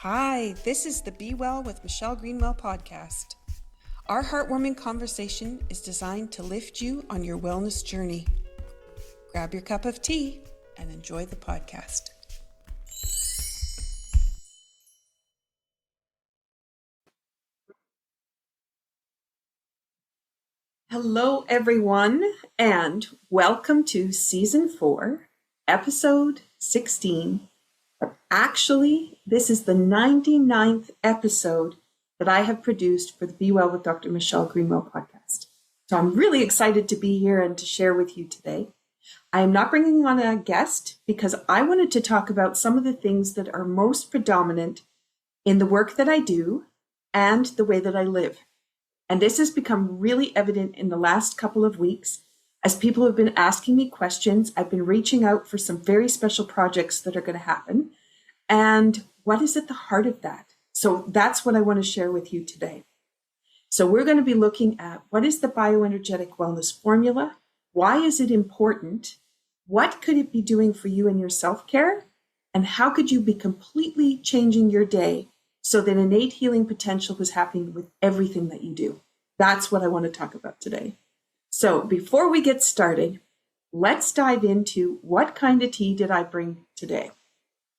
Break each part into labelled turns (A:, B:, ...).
A: Hi, this is the Be Well with Michelle Greenwell podcast. Our heartwarming conversation is designed to lift you on your wellness journey. Grab your cup of tea and enjoy the podcast. Hello, everyone, and welcome to Season 4, Episode 16. Actually, this is the 99th episode that I have produced for the Be Well with Dr. Michelle Greenwell podcast. So I'm really excited to be here and to share with you today. I am not bringing on a guest because I wanted to talk about some of the things that are most predominant in the work that I do and the way that I live. And this has become really evident in the last couple of weeks as people have been asking me questions. I've been reaching out for some very special projects that are going to happen. And what is at the heart of that? So that's what I want to share with you today. So we're going to be looking at what is the BioEnergetic Wellness Formula? Why is it important? What could it be doing for you in your self-care? And how could you be completely changing your day so that innate healing potential is happening with everything that you do? That's what I want to talk about today. So before we get started, let's dive into what kind of tea did I bring today.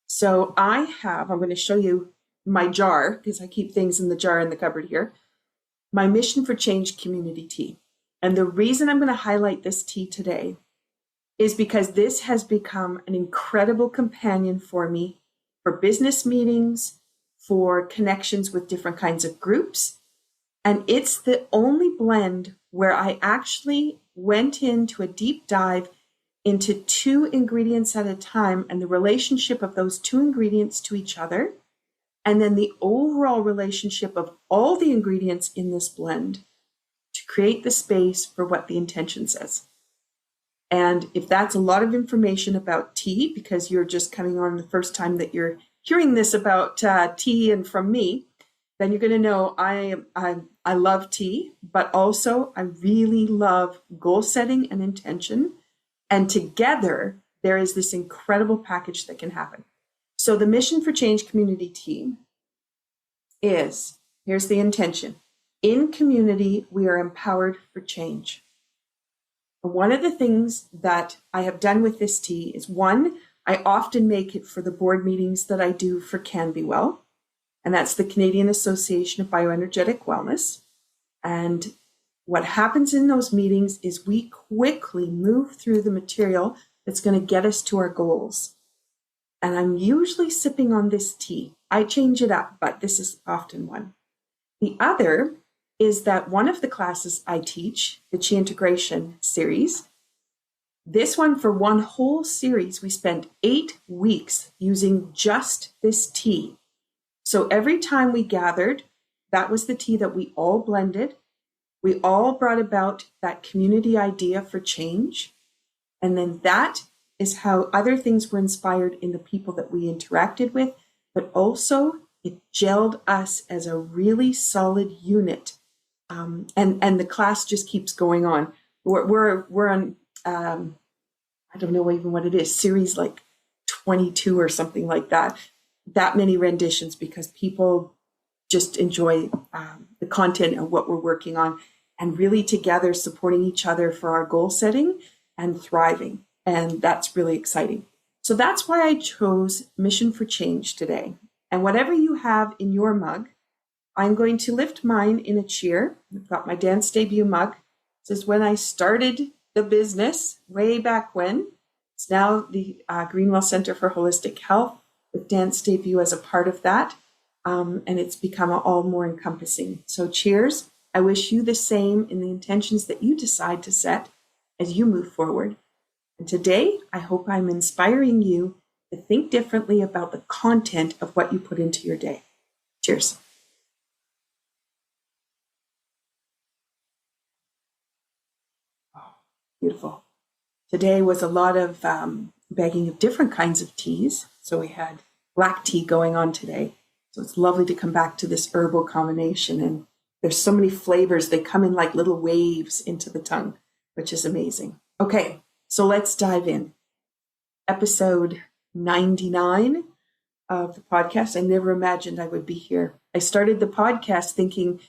A: So I'm going to show you my jar because I keep things in the jar in the cupboard here. My Mission for Change community tea. And the reason I'm going to highlight this tea today is because this has become an incredible companion for me for business meetings, for connections with different kinds of groups. And it's the only blend where I actually went into a deep dive into 2 ingredients at a time and the relationship of those 2 ingredients to each other, and then the overall relationship of all the ingredients in this blend to create the space for what the intention says. And if that's a lot of information about tea, because you're just coming on the first time that you're hearing this about tea and from me, then you're going to know I love tea, but also I really love goal setting and intention. And together, there is this incredible package that can happen. So the Mission for Change community tea is, here's the intention. In community, we are empowered for change. One of the things that I have done with this tea is, one, I often make it for the board meetings that I do for Can Be Well. And that's the Canadian Association of BioEnergetic Wellness. And what happens in those meetings is we quickly move through the material that's going to get us to our goals. And I'm usually sipping on this tea. I change it up, but this is often one. The other is that one of the classes I teach, the Chi Integration series, this one for one whole series, we spent 8 weeks using just this tea. So every time we gathered, that was the tea that we all blended. We all brought about that community idea for change. And then that is how other things were inspired in the people that we interacted with, but also it gelled us as a really solid unit. And the class just keeps going on. We're on, I don't know even what it is, series like 22 or something like that. That many renditions because people just enjoy the content of what we're working on and really together supporting each other for our goal setting and thriving. And that's really exciting. So that's why I chose Mission for Change today. And whatever you have in your mug, I'm going to lift mine in a cheer. I've got my dance debut mug. This is when I started the business way back when. It's now the Greenwell Center for Holistic Health, with Dance Debut as a part of that. And it's become all more encompassing. So cheers. I wish you the same in the intentions that you decide to set as you move forward. And today, I hope I'm inspiring you to think differently about the content of what you put into your day. Cheers. Oh, beautiful. Today was a lot of bagging of different kinds of teas. So we had black tea going on today. So it's lovely to come back to this herbal combination. And there's so many flavors. They come in like little waves into the tongue, which is amazing. Okay, so let's dive in. Episode 99 of the podcast, I never imagined I would be here. I started the podcast thinking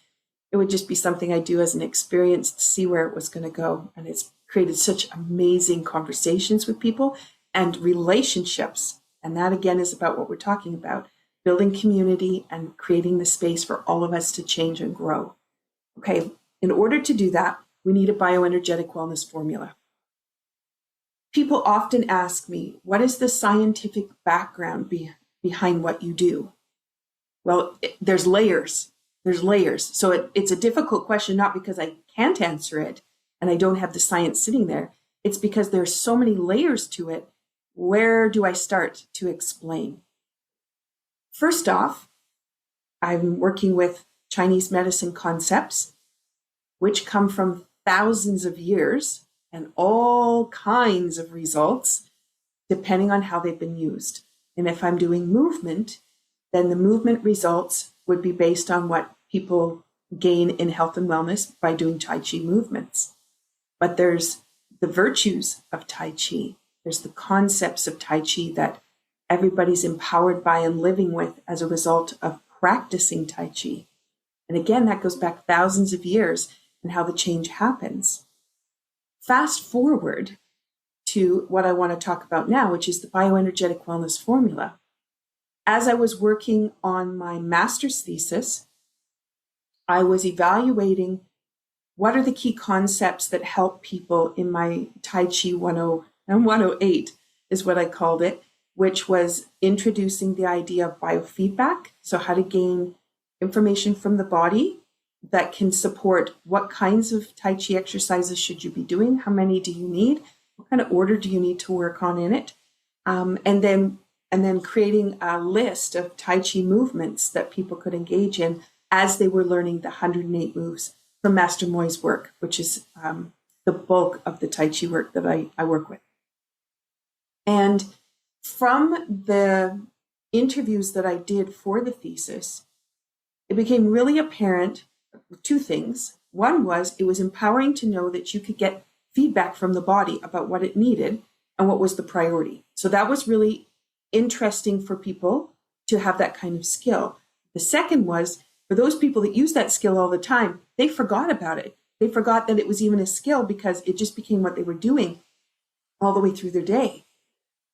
A: it would just be something I do as an experience to see where it was going to go. And it's created such amazing conversations with people and relationships. And that, again, is about what we're talking about, building community and creating the space for all of us to change and grow. Okay, in order to do that, we need a bioenergetic wellness formula. People often ask me, what is the scientific background behind what you do? Well, there's layers. There's layers. So it's a difficult question, not because I can't answer it and I don't have the science sitting there. It's because there's so many layers to it. Where do I start to explain? First off, I'm working with Chinese medicine concepts, which come from thousands of years and all kinds of results, depending on how they've been used. And if I'm doing movement, then the movement results would be based on what people gain in health and wellness by doing Tai Chi movements. But there's the virtues of Tai Chi. There's the concepts of Tai Chi that everybody's empowered by and living with as a result of practicing Tai Chi. And again, that goes back thousands of years and how the change happens. Fast forward to what I want to talk about now, which is the BioEnergetic Wellness Formula. As I was working on my master's thesis, I was evaluating what are the key concepts that help people in my Tai Chi 10 and 108 is what I called it, which was introducing the idea of biofeedback. So how to gain information from the body that can support what kinds of Tai Chi exercises should you be doing? How many do you need? What kind of order do you need to work on in it? And then creating a list of Tai Chi movements that people could engage in as they were learning the 108 moves from Master Moy's work, which is the bulk of the Tai Chi work that I work with. And from the interviews that I did for the thesis, it became really apparent two things. One was it was empowering to know that you could get feedback from the body about what it needed and what was the priority. So that was really interesting for people to have that kind of skill. The second was for those people that use that skill all the time, they forgot about it. They forgot that it was even a skill because it just became what they were doing all the way through their day.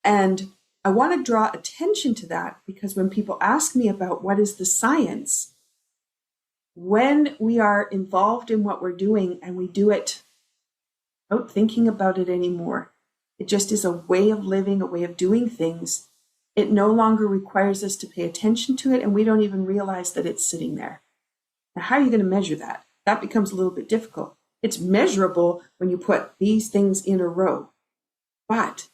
A: And I want to draw attention to that because when people ask me about what is the science, when we are involved in what we're doing and we do it without thinking about it anymore, it just is a way of living, a way of doing things. It no longer requires us to pay attention to it, and we don't even realize that it's sitting there. Now, how are you going to measure that? That becomes a little bit difficult. It's measurable when you put these things in a row. But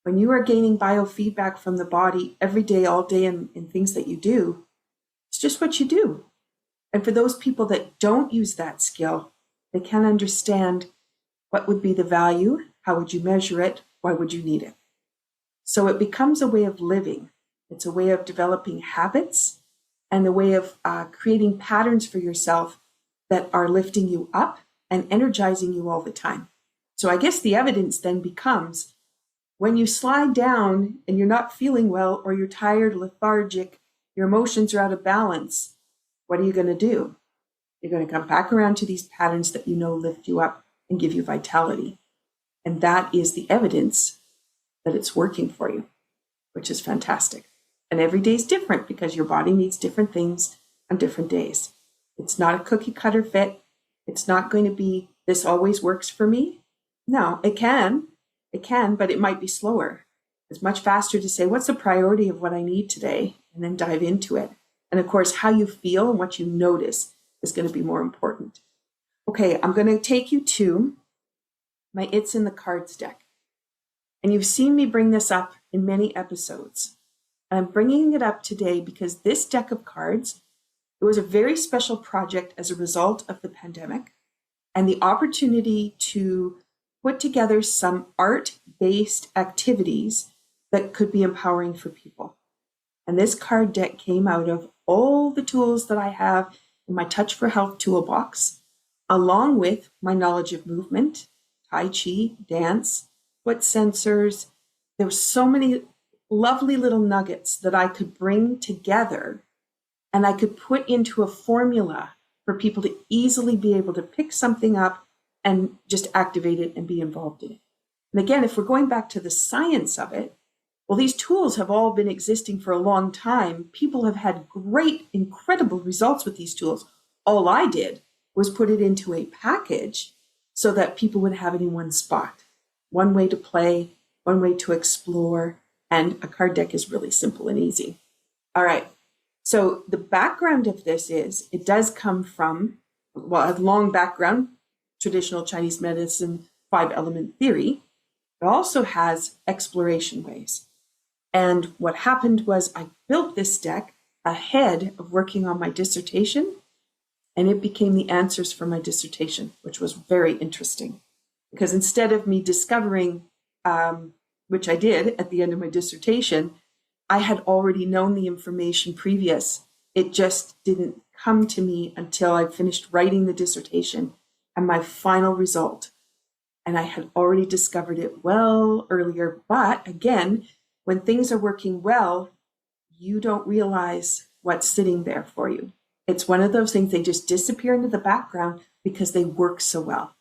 A: when you are gaining biofeedback from the body every day, all day, in things that you do, it's just what you do. And for those people that don't use that skill, they can't understand what would be the value, how would you measure it, why would you need it? So it becomes a way of living. It's a way of developing habits and a way of creating patterns for yourself that are lifting you up and energizing you all the time. So I guess the evidence then becomes when you slide down and you're not feeling well or you're tired, lethargic, your emotions are out of balance, what are you going to do? You're going to come back around to these patterns that you know lift you up and give you vitality. And that is the evidence that it's working for you, which is fantastic. And every day is different because your body needs different things on different days. It's not a cookie cutter fit. It's not going to be, this always works for me. No, it can, but it might be slower. It's much faster to say, what's the priority of what I need today? And then dive into it. And of course, how you feel and what you notice is going to be more important. Okay, I'm going to take you to my It's in the Cards deck. And you've seen me bring this up in many episodes. I'm bringing it up today because this deck of cards, it was a very special project as a result of the pandemic and the opportunity to put together some art-based activities that could be empowering for people. And this card deck came out of all the tools that I have in my Touch for Health toolbox, along with my knowledge of movement, Tai Chi, dance, foot sensors. There were so many lovely little nuggets that I could bring together and I could put into a formula for people to easily be able to pick something up and just activate it and be involved in it. And again, if we're going back to the science of it, well, these tools have all been existing for a long time. People have had great, incredible results with these tools. All I did was put it into a package so that people would have it in one spot. One way to play, one way to explore, and a card deck is really simple and easy. All right. So the background of this is, it does come from, well, a long background, traditional Chinese medicine, 5-element theory. It also has exploration ways. And what happened was I built this deck ahead of working on my dissertation, and it became the answers for my dissertation, which was very interesting. Because instead of me discovering, which I did at the end of my dissertation, I had already known the information previous. It just didn't come to me until I finished writing the dissertation and my final result. And I had already discovered it well earlier. But again, when things are working well, you don't realize what's sitting there for you. It's one of those things, they just disappear into the background because they work so well.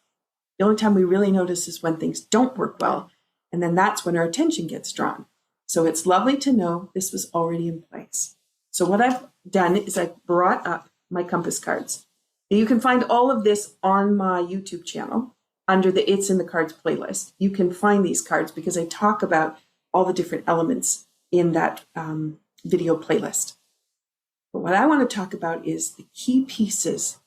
A: The only time we really notice is when things don't work well. And then that's when our attention gets drawn. So it's lovely to know this was already in place. So what I've done is I've brought up my compass cards. You can find all of this on my YouTube channel under the It's in the Cards playlist. You can find these cards because I talk about all the different elements in that video playlist. But what I want to talk about is the key pieces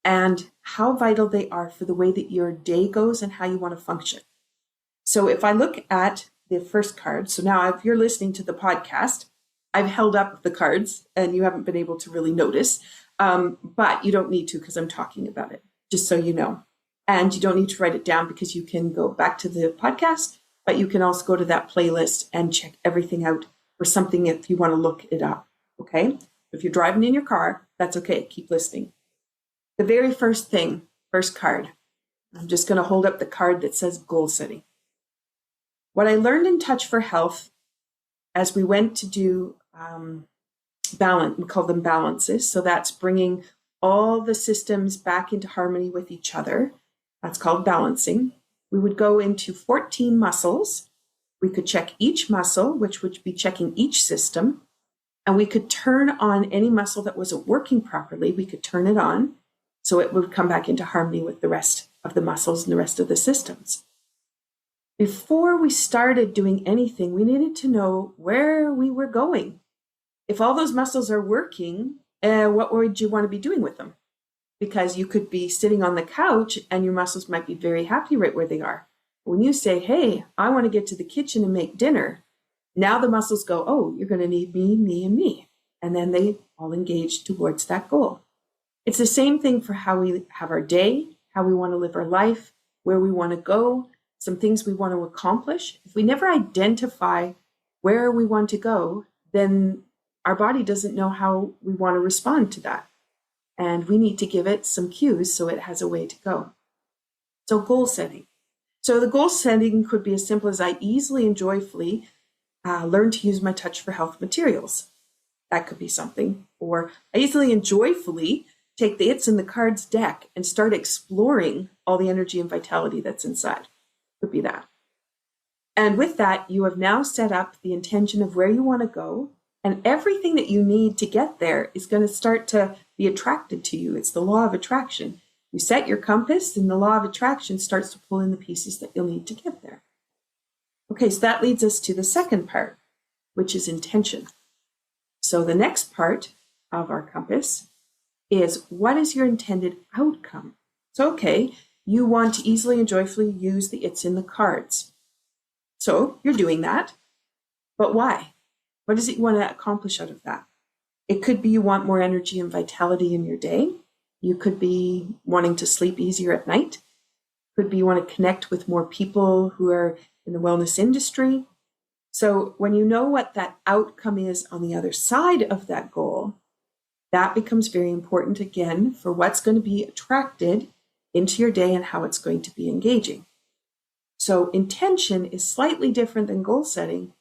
A: and how vital they are for the way that your day goes and how you want to function. So if I look at the first card, so now if you're listening to the podcast, I've held up the cards and you haven't been able to really notice, but you don't need to because I'm talking about it, just so you know. And you don't need to write it down because you can go back to the podcast, but you can also go to that playlist and check everything out for something if you want to look it up, okay? If you're driving in your car, that's okay, keep listening. The very first thing, first card, I'm just going to hold up the card that says goal setting. What I learned in Touch for Health as we went to do balance, we call them balances. So that's bringing all the systems back into harmony with each other. That's called balancing. We would go into 14 muscles. We could check each muscle, which would be checking each system. And we could turn on any muscle that wasn't working properly. We could turn it on so it would come back into harmony with the rest of the muscles and the rest of the systems. Before we started doing anything, we needed to know where we were going. If all those muscles are working, what would you want to be doing with them? Because you could be sitting on the couch and your muscles might be very happy right where they are. When you say, hey, I want to get to the kitchen and make dinner, now the muscles go, oh, you're going to need me, me, and me. And then they all engage towards that goal. It's the same thing for how we have our day, how we want to live our life, where we want to go, some things we want to accomplish. If we never identify where we want to go, then our body doesn't know how we want to respond to that. And we need to give it some cues so it has a way to go. So goal setting. So the goal setting could be as simple as I easily and joyfully learn to use my Touch for Health materials. That could be something. Or I easily and joyfully take the It's in the Cards deck and start exploring all the energy and vitality that's inside. Could be that. And with that, you have now set up the intention of where you want to go, and everything that you need to get there is going to start to be attracted to you. It's the law of attraction. You set your compass, and the law of attraction starts to pull in the pieces that you'll need to get there. Okay, so that leads us to the second part, which is intention. So the next part of our compass is, what is your intended outcome? So, okay, you want to easily and joyfully use the It's in the Cards. So you're doing that, but why? What is it you want to accomplish out of that? It could be you want more energy and vitality in your day. You could be wanting to sleep easier at night. Could be you want to connect with more people who are in the wellness industry. So when you know what that outcome is on the other side of that goal, that becomes very important again for what's going to be attracted into your day and how it's going to be engaging. So intention is slightly different than goal setting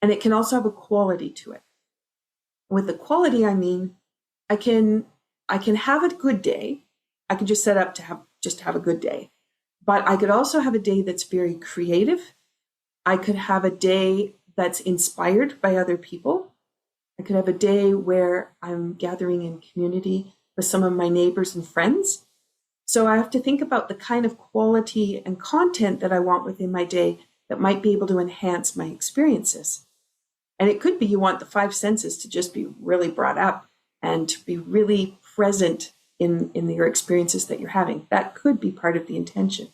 A: And it can also have a quality to it. With the quality, I mean, I can have a good day. I can just set up to have a good day. But I could also have a day that's very creative. I could have a day that's inspired by other people. I could have a day where I'm gathering in community with some of my neighbors and friends. So I have to think about the kind of quality and content that I want within my day that might be able to enhance my experiences. And it could be you want the five senses to just be really brought up and to be really present in your experiences that you're having. That could be part of the intention.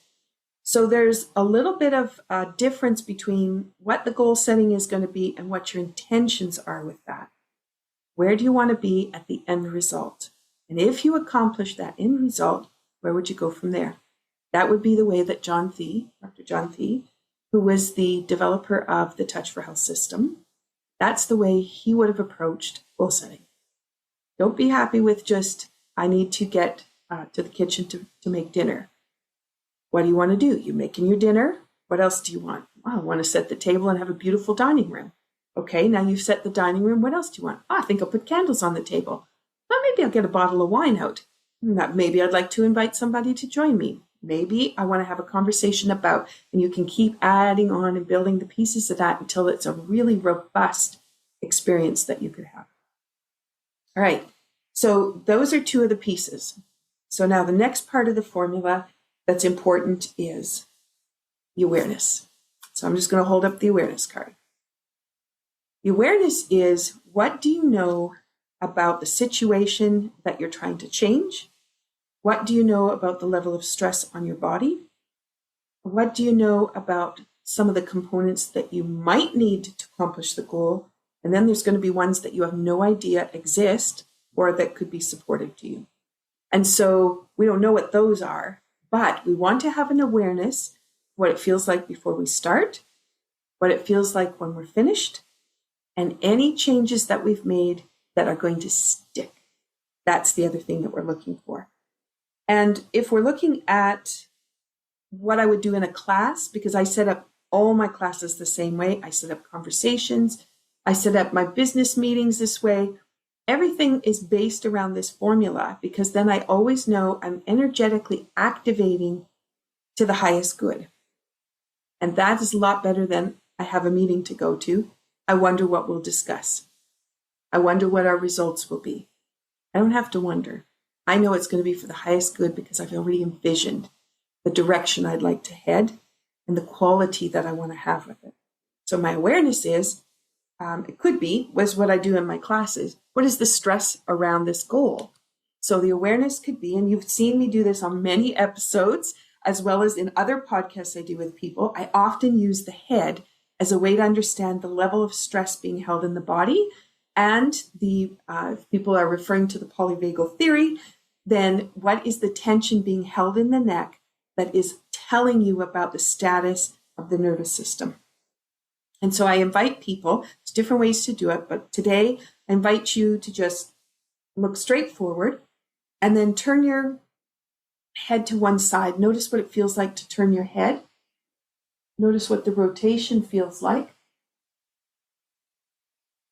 A: So there's a little bit of a difference between what the goal setting is going to be and what your intentions are with that. Where do you want to be at the end result? And if you accomplish that end result, where would you go from there? That would be the way that Dr. John Thie, who was the developer of the Touch for Health system, that's the way he would have approached goal setting. Don't be happy with just, I need to get to the kitchen to make dinner. What do you want to do? You're making your dinner. What else do you want? Well, I want to set the table and have a beautiful dining room. Okay, now you've set the dining room. What else do you want? I think I'll put candles on the table. Well, maybe I'll get a bottle of wine out. Maybe I'd like to invite somebody to join me. Maybe I want to have a conversation about, and you can keep adding on and building the pieces of that until it's a really robust experience that you could have. All right, so those are two of the pieces. So now the next part of the formula that's important is the awareness. So I'm just going to hold up the awareness card. The awareness is, what do you know about the situation that you're trying to change? What do you know about the level of stress on your body? What do you know about some of the components that you might need to accomplish the goal? And then there's going to be ones that you have no idea exist or that could be supportive to you. And so we don't know what those are, but we want to have an awareness of what it feels like before we start, what it feels like when we're finished, and any changes that we've made that are going to stick. That's the other thing that we're looking for. And if we're looking at what I would do in a class, because I set up all my classes the same way, I set up conversations, I set up my business meetings this way, everything is based around this formula, because then I always know I'm energetically activating to the highest good. And that is a lot better than I have a meeting to go to. I wonder what we'll discuss. I wonder what our results will be. I don't have to wonder. I know it's going to be for the highest good because I've already envisioned the direction I'd like to head and the quality that I want to have with it. So my awareness is, it could be, was what I do in my classes. What is the stress around this goal? So the awareness could be, and you've seen me do this on many episodes, as well as in other podcasts I do with people, I often use the head as a way to understand the level of stress being held in the body. And the people are referring to the polyvagal theory, then what is the tension being held in the neck that is telling you about the status of the nervous system? And so I invite people, there's different ways to do it, but today I invite you to just look straight forward and then turn your head to one side. Notice what it feels like to turn your head. Notice what the rotation feels like.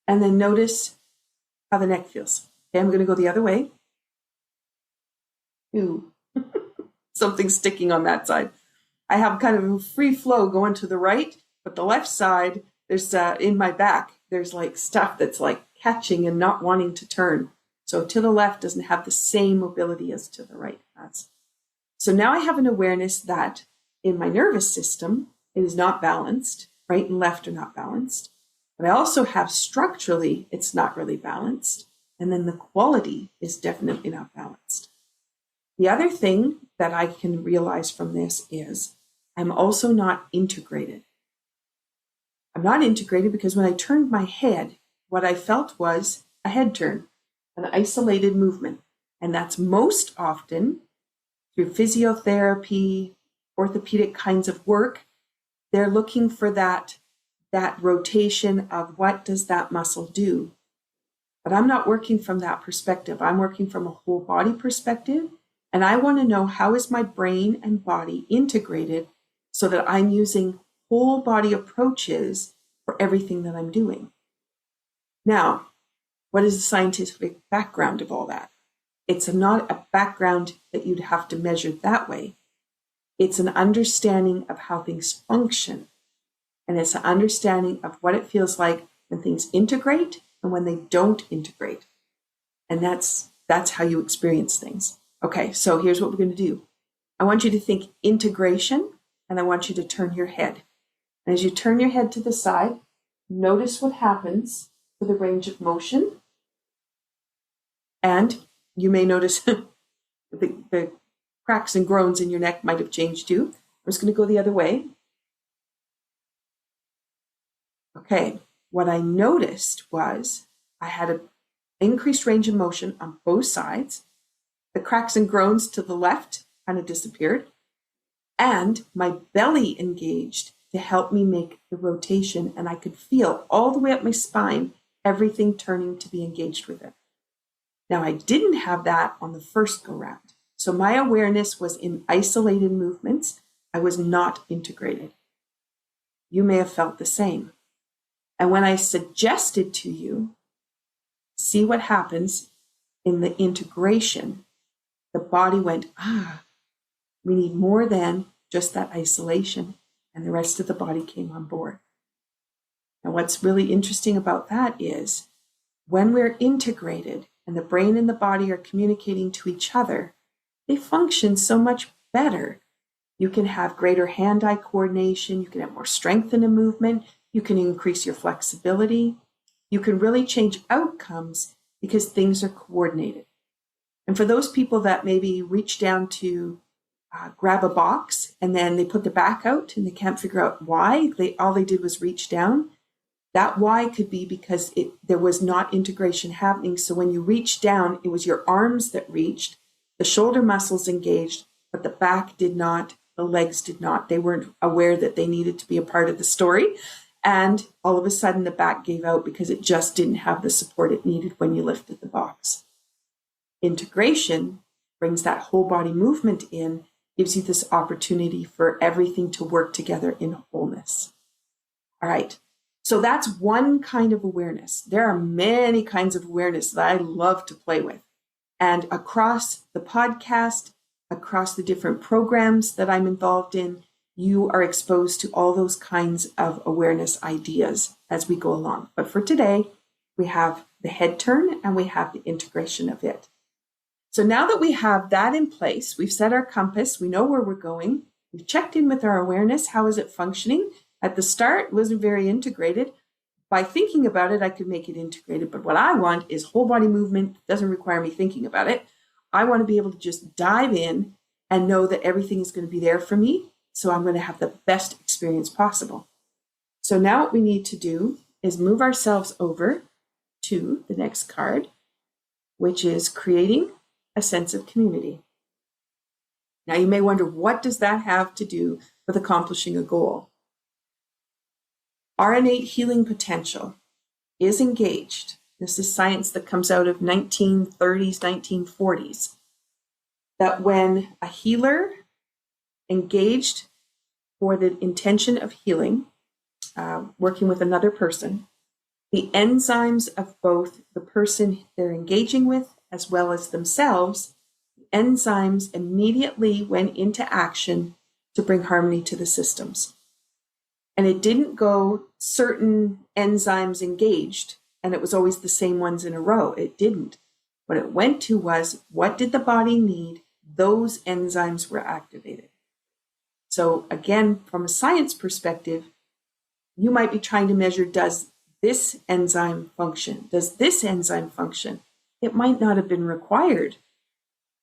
A: And then notice how the neck feels. Okay, I'm going to go the other way. Ooh, something's sticking on that side. I have kind of a free flow going to the right, but the left side, there's in my back, there's like stuff that's like catching and not wanting to turn. So to the left doesn't have the same mobility as to the right has. So now I have an awareness that in my nervous system, it is not balanced. Right and left are not balanced. But I also have structurally, it's not really balanced. And then the quality is definitely not balanced. The other thing that I can realize from this is I'm also not integrated. I'm not integrated because when I turned my head, what I felt was a head turn, an isolated movement. And that's most often through physiotherapy, orthopedic kinds of work. They're looking for that rotation of what does that muscle do. But I'm not working from that perspective. I'm working from a whole body perspective. And I want to know, how is my brain and body integrated so that I'm using whole body approaches for for everything that I'm doing. Now, what is the scientific background of all that? It's not a background that you'd have to measure that way. It's an understanding of how things function. And it's an understanding of what it feels like when things integrate and when they don't integrate. And that's how you experience things. Okay, so here's what we're going to do. I want you to think integration, and I want you to turn your head. And as you turn your head to the side, notice what happens for the range of motion. And you may notice the cracks and groans in your neck might have changed too. I'm just going to go the other way. Okay, what I noticed was I had an increased range of motion on both sides. The cracks and groans to the left kind of disappeared. And my belly engaged to help me make the rotation. And I could feel all the way up my spine, everything turning to be engaged with it. Now, I didn't have that on the first go round. So my awareness was in isolated movements. I was not integrated. You may have felt the same. And when I suggested to you, see what happens in the integration, the body went, we need more than just that isolation. And the rest of the body came on board. Now, what's really interesting about that is when we're integrated and the brain and the body are communicating to each other, they function so much better. You can have greater hand-eye coordination. You can have more strength in a movement. You can increase your flexibility. You can really change outcomes because things are coordinated. And for those people that maybe reach down to grab a box and then they put the back out and they can't figure out why, all they did was reach down. That why could be because there was not integration happening. So when you reached down, it was your arms that reached, the shoulder muscles engaged, but the back did not, the legs did not. They weren't aware that they needed to be a part of the story. And all of a sudden the back gave out because it just didn't have the support it needed when you lifted the box. Integration brings that whole body movement in, gives you this opportunity for everything to work together in wholeness. All right. So that's one kind of awareness. There are many kinds of awareness that I love to play with. And across the podcast, across the different programs that I'm involved in, you are exposed to all those kinds of awareness ideas as we go along. But for today, we have the head turn and we have the integration of it. So now that we have that in place, we've set our compass, we know where we're going, we've checked in with our awareness, how is it functioning? At the start, it wasn't very integrated. By thinking about it, I could make it integrated. But what I want is whole body movement. It doesn't require me thinking about it. I want to be able to just dive in and know that everything is going to be there for me. So I'm going to have the best experience possible. So now what we need to do is move ourselves over to the next card, which is creating a sense of community. Now you may wonder, what does that have to do with accomplishing a goal? Our innate healing potential is engaged. This is science that comes out of 1930s, 1940s. That when a healer engaged for the intention of healing, working with another person, the enzymes of both the person they're engaging with as well as themselves, enzymes immediately went into action to bring harmony to the systems. And it didn't go certain enzymes engaged, and it was always the same ones in a row. It didn't. What it went to was, what did the body need? Those enzymes were activated. So again, from a science perspective, you might be trying to measure, does this enzyme function? Does this enzyme function? It might not have been required.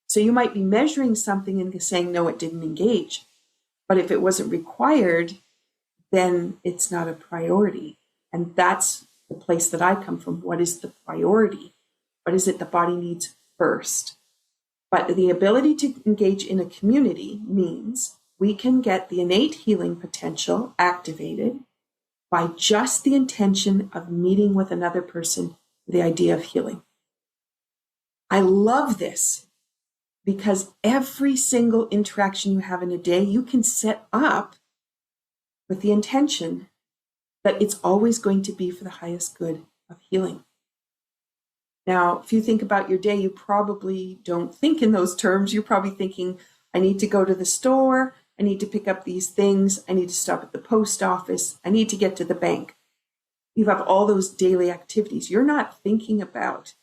A: So you might be measuring something and saying, no, it didn't engage. But if it wasn't required, then it's not a priority. And that's the place that I come from. What is the priority? What is it the body needs first? But the ability to engage in a community means we can get the innate healing potential activated by just the intention of meeting with another person, the idea of healing. I love this because every single interaction you have in a day, you can set up with the intention that it's always going to be for the highest good of healing. Now, if you think about your day, you probably don't think in those terms. You're probably thinking, I need to go to the store. I need to pick up these things. I need to stop at the post office. I need to get to the bank. You have all those daily activities. You're not thinking about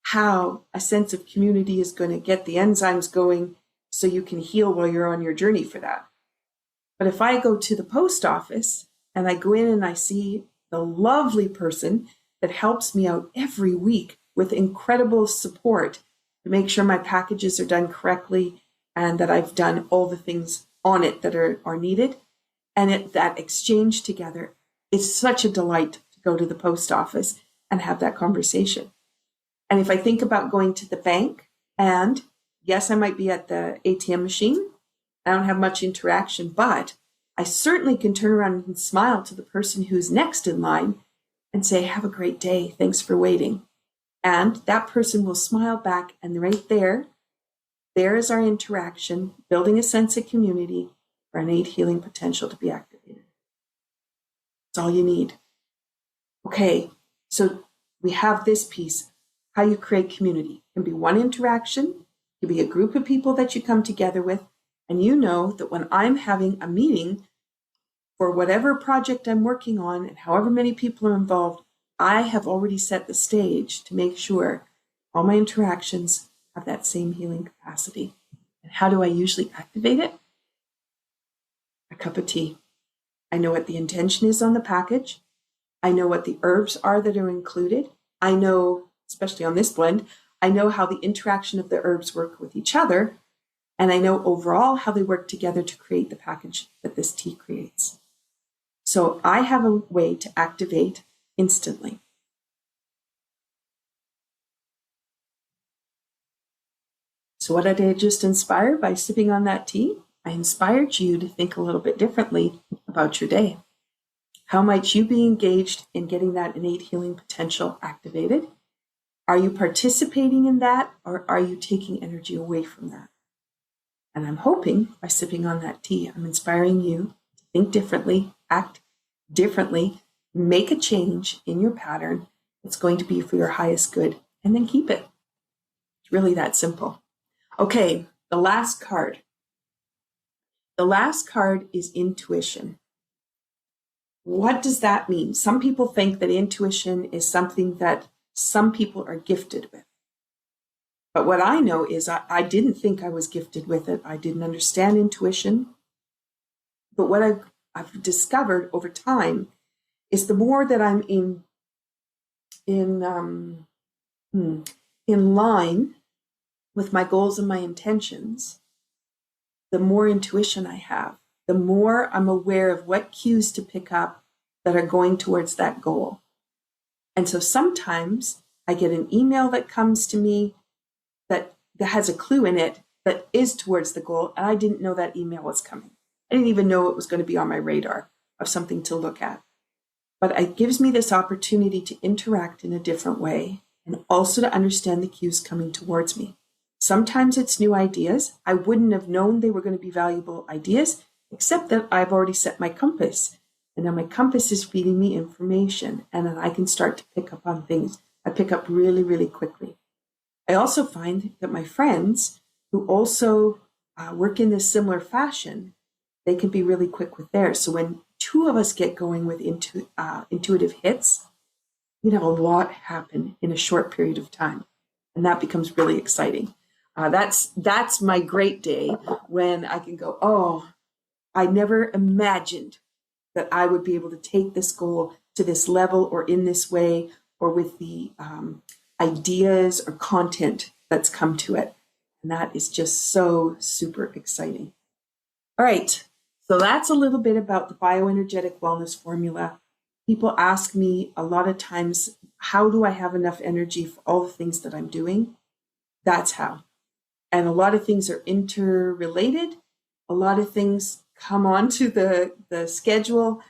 A: how a sense of community is going to get the enzymes going so you can heal while you're on your journey for that. But if I go to the post office and I go in and I see the lovely person that helps me out every week with incredible support to make sure my packages are done correctly and that I've done all the things on it that are needed, and that exchange together, it's such a delight to go to the post office and have that conversation. And if I think about going to the bank, and yes, I might be at the ATM machine, I don't have much interaction, but I certainly can turn around and smile to the person who's next in line and say, have a great day, thanks for waiting. And that person will smile back, and right there is our interaction, building a sense of community for innate healing potential to be activated. That's all you need. Okay, so we have this piece, how you create community. It can be one interaction, it can be a group of people that you come together with, and you know that when I'm having a meeting for whatever project I'm working on and however many people are involved, I have already set the stage to make sure all my interactions have that same healing capacity. And how do I usually activate it? A cup of tea. I know what the intention is on the package. I know what the herbs are that are included. I know, especially on this blend, I know how the interaction of the herbs work with each other. And I know overall how they work together to create the package that this tea creates. So I have a way to activate instantly. So what did I just inspire by sipping on that tea? I inspired you to think a little bit differently about your day. How might you be engaged in getting that innate healing potential activated? Are you participating in that, or are you taking energy away from that? And I'm hoping by sipping on that tea, I'm inspiring you to think differently, act differently, make a change in your pattern that's going to be for your highest good, and then keep it. It's really that simple. Okay, the last card. The last card is intuition. What does that mean? Some people think that intuition is something that some people are gifted with. But what I know is I didn't think I was gifted with it. I didn't understand intuition. But what I've discovered over time is the more that I'm in line with my goals and my intentions, the more intuition I have, the more I'm aware of what cues to pick up that are going towards that goal. And so sometimes I get an email that comes to me that has a clue in it that is towards the goal, and I didn't know that email was coming. I didn't even know it was going to be on my radar of something to look at. But it gives me this opportunity to interact in a different way and also to understand the cues coming towards me. Sometimes it's new ideas. I wouldn't have known they were going to be valuable ideas, except that I've already set my compass. And now my compass is feeding me information, and then I can start to pick up on things. I pick up really, really quickly. I also find that my friends who also work in this similar fashion, they can be really quick with theirs. So when two of us get going with intuitive hits, you can have a lot happen in a short period of time. And that becomes really exciting. That's my great day when I can go, oh, I never imagined that I would be able to take this goal to this level or in this way or with the ideas or content that's come to it. And that is just so super exciting. All right. So that's a little bit about the BioEnergetic Wellness Formula. People ask me a lot of times, how do I have enough energy for all the things that I'm doing? That's how. And a lot of things are interrelated. A lot of things come onto the schedule.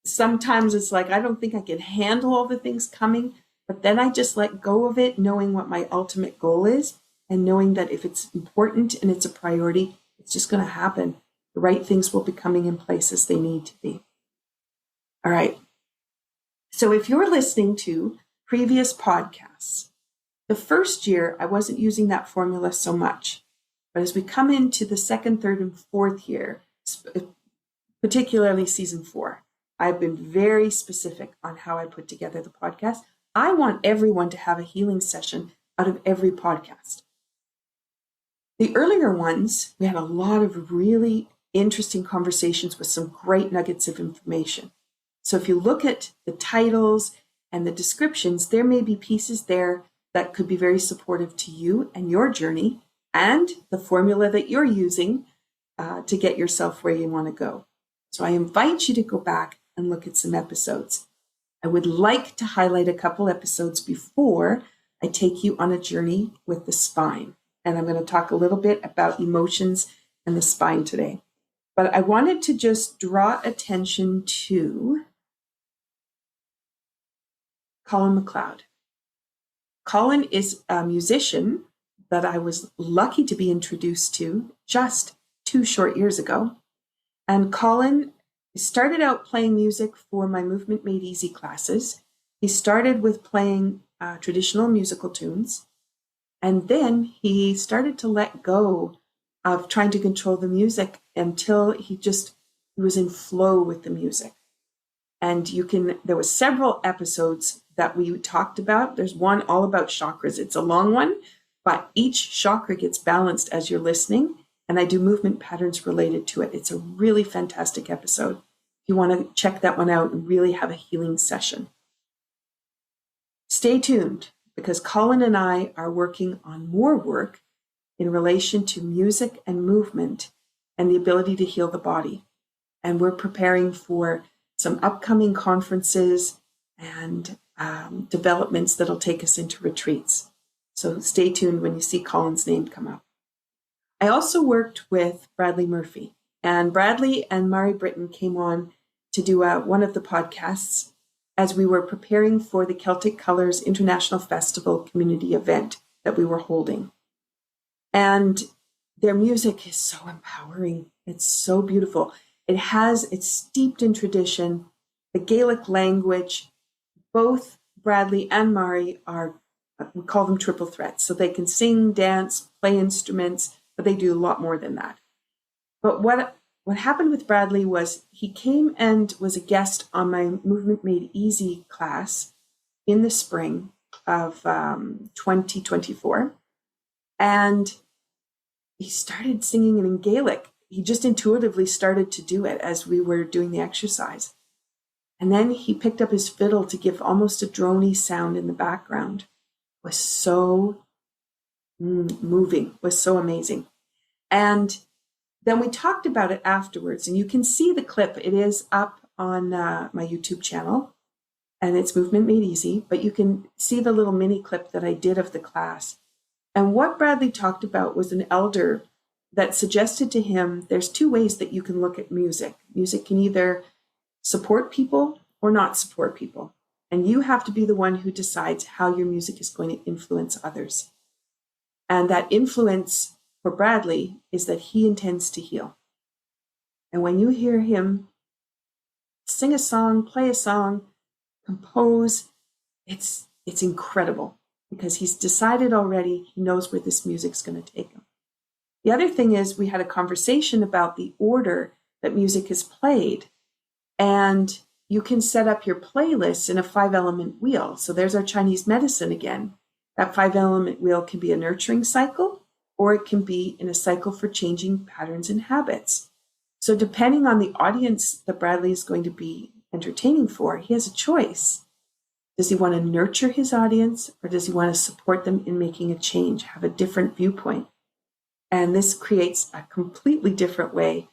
A: Sometimes it's like, I don't think I can handle all the things coming, but then I just let go of it, knowing what my ultimate goal is and knowing that if it's important and it's a priority, it's just going to happen. The right things will be coming in place as they need to be. All right. So if you're listening to previous podcasts, the first year I wasn't using that formula so much. But as we come into the second, third, and fourth year, particularly season 4, I've been very specific on how I put together the podcast. I want everyone to have a healing session out of every podcast. The earlier ones, we had a lot of really interesting conversations with some great nuggets of information. So if you look at the titles and the descriptions, there may be pieces there that could be very supportive to you and your journey and the formula that you're using to get yourself where you want to go. So I invite you to go back and look at some episodes. I would like to highlight a couple episodes before I take you on a journey with the spine. And I'm going to talk a little bit about emotions and the spine today. But I wanted to just draw attention to Colin McLeod. Colin is a musician that I was lucky to be introduced to just 2 short years ago. And Colin started out playing music for my Movement Made Easy classes. He started with playing traditional musical tunes. And then he started to let go of trying to control the music until he was in flow with the music. And there was several episodes that we talked about. There's one all about chakras. It's a long one, but each chakra gets balanced as you're listening. And I do movement patterns related to it. It's a really fantastic episode. If you want to check that one out and really have a healing session. Stay tuned, because Colin and I are working on more work in relation to music and movement and the ability to heal the body. And we're preparing for some upcoming conferences and developments that'll take us into retreats. So stay tuned when you see Colin's name come up. I also worked with Bradley Murphy, and Bradley and Mari Britton came on to do one of the podcasts as we were preparing for the Celtic Colors International Festival community event that we were holding. And their music is so empowering. It's so beautiful. It's steeped in tradition, the Gaelic language. Both Bradley and Mari we call them triple threats. So they can sing, dance, play instruments, but they do a lot more than that. But what happened with Bradley was he came and was a guest on my Movement Made Easy class in the spring of 2024. And he started singing it in Gaelic. He just intuitively started to do it as we were doing the exercise. And then he picked up his fiddle to give almost a droney sound in the background. It was so moving, was so amazing. And then we talked about it afterwards, and you can see the clip. It is up on my YouTube channel, and it's Movement Made Easy, but you can see the little mini clip that I did of the class. And what Bradley talked about was an elder that suggested to him there's 2 ways that you can look at music. Music can either support people or not support people. And you have to be the one who decides how your music is going to influence others. And that influence for Bradley is that he intends to heal. And when you hear him sing a song, play a song, compose, it's incredible, because he's decided already, he knows where this music's going to take him. The other thing is, we had a conversation about the order that music is played, and you can set up your playlists in a 5-element wheel. So there's our Chinese medicine again. That 5-element wheel can be a nurturing cycle, or it can be in a cycle for changing patterns and habits. So depending on the audience that Bradley is going to be entertaining for, he has a choice. Does he want to nurture his audience, or does he want to support them in making a change, have a different viewpoint? And this creates a completely different way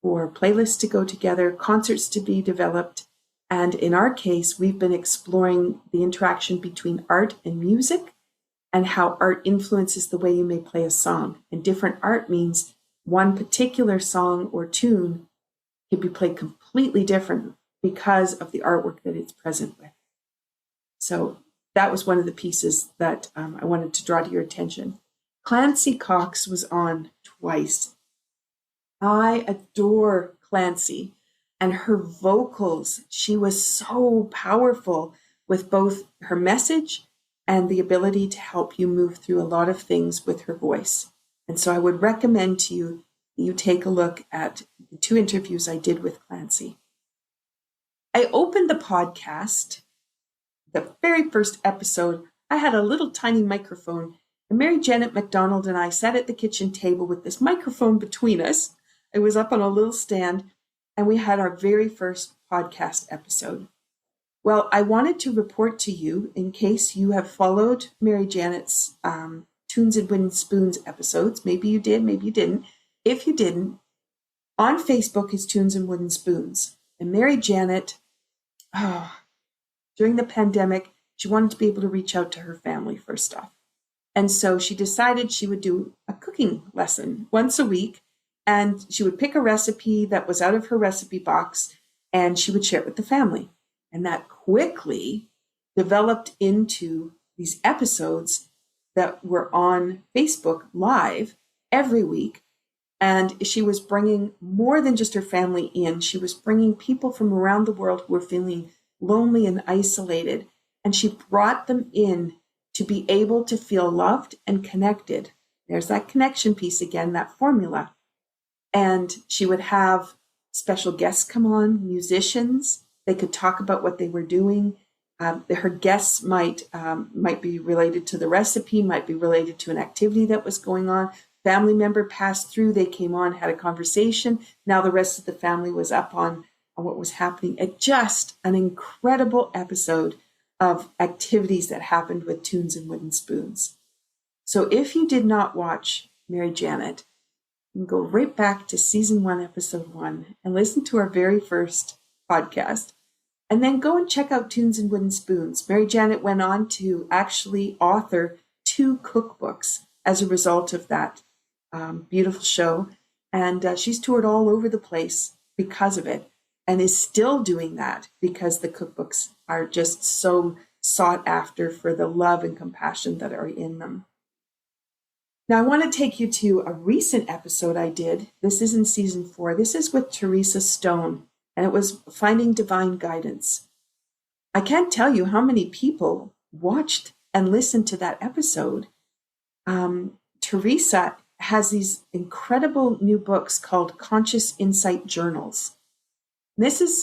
A: for playlists to go together, concerts to be developed. And in our case, we've been exploring the interaction between art and music, and how art influences the way you may play a song. And different art means one particular song or tune can be played completely different because of the artwork that it's present with. So that was one of the pieces that I wanted to draw to your attention. Clancy Cox was on twice. I adore Clancy. And her vocals, she was so powerful with both her message and the ability to help you move through a lot of things with her voice. And so I would recommend to you that you take a look at the 2 interviews I did with Clancy. I opened the podcast, the very first episode. I had a little tiny microphone, and Mary Janet McDonald and I sat at the kitchen table with this microphone between us. It was up on a little stand, and we had our very first podcast episode. Well, I wanted to report to you, in case you have followed Mary Janet's Tunes and Wooden Spoons episodes. Maybe you did, maybe you didn't. If you didn't, on Facebook is Tunes and Wooden Spoons. And Mary Janet, during the pandemic, she wanted to be able to reach out to her family first off. And so she decided she would do a cooking lesson once a week. And she would pick a recipe that was out of her recipe box, and she would share it with the family. And that quickly developed into these episodes that were on Facebook Live every week. And she was bringing more than just her family in. She was bringing people from around the world who were feeling lonely and isolated. And she brought them in to be able to feel loved and connected. There's that connection piece again, that formula. And she would have special guests come on, musicians. They could talk about what they were doing. Her guests might be related to the recipe, might be related to an activity that was going on. Family member passed through, they came on, had a conversation. Now the rest of the family was up on what was happening. Just an incredible episode of activities that happened with Tunes and Wooden Spoons. So if you did not watch Mary Janet, you can go right back to season 1, episode 1, and listen to our very first podcast. And then go and check out Tunes and Wooden Spoons. Mary Janet went on to actually author 2 cookbooks as a result of that beautiful show. And she's toured all over the place because of it, and is still doing that because the cookbooks are just so sought after for the love and compassion that are in them. Now, I want to take you to a recent episode I did. This is in season 4. This is with Teresa Stone, and it was Finding Divine Guidance. I can't tell you how many people watched and listened to that episode. Teresa has these incredible new books called Conscious Insight Journals.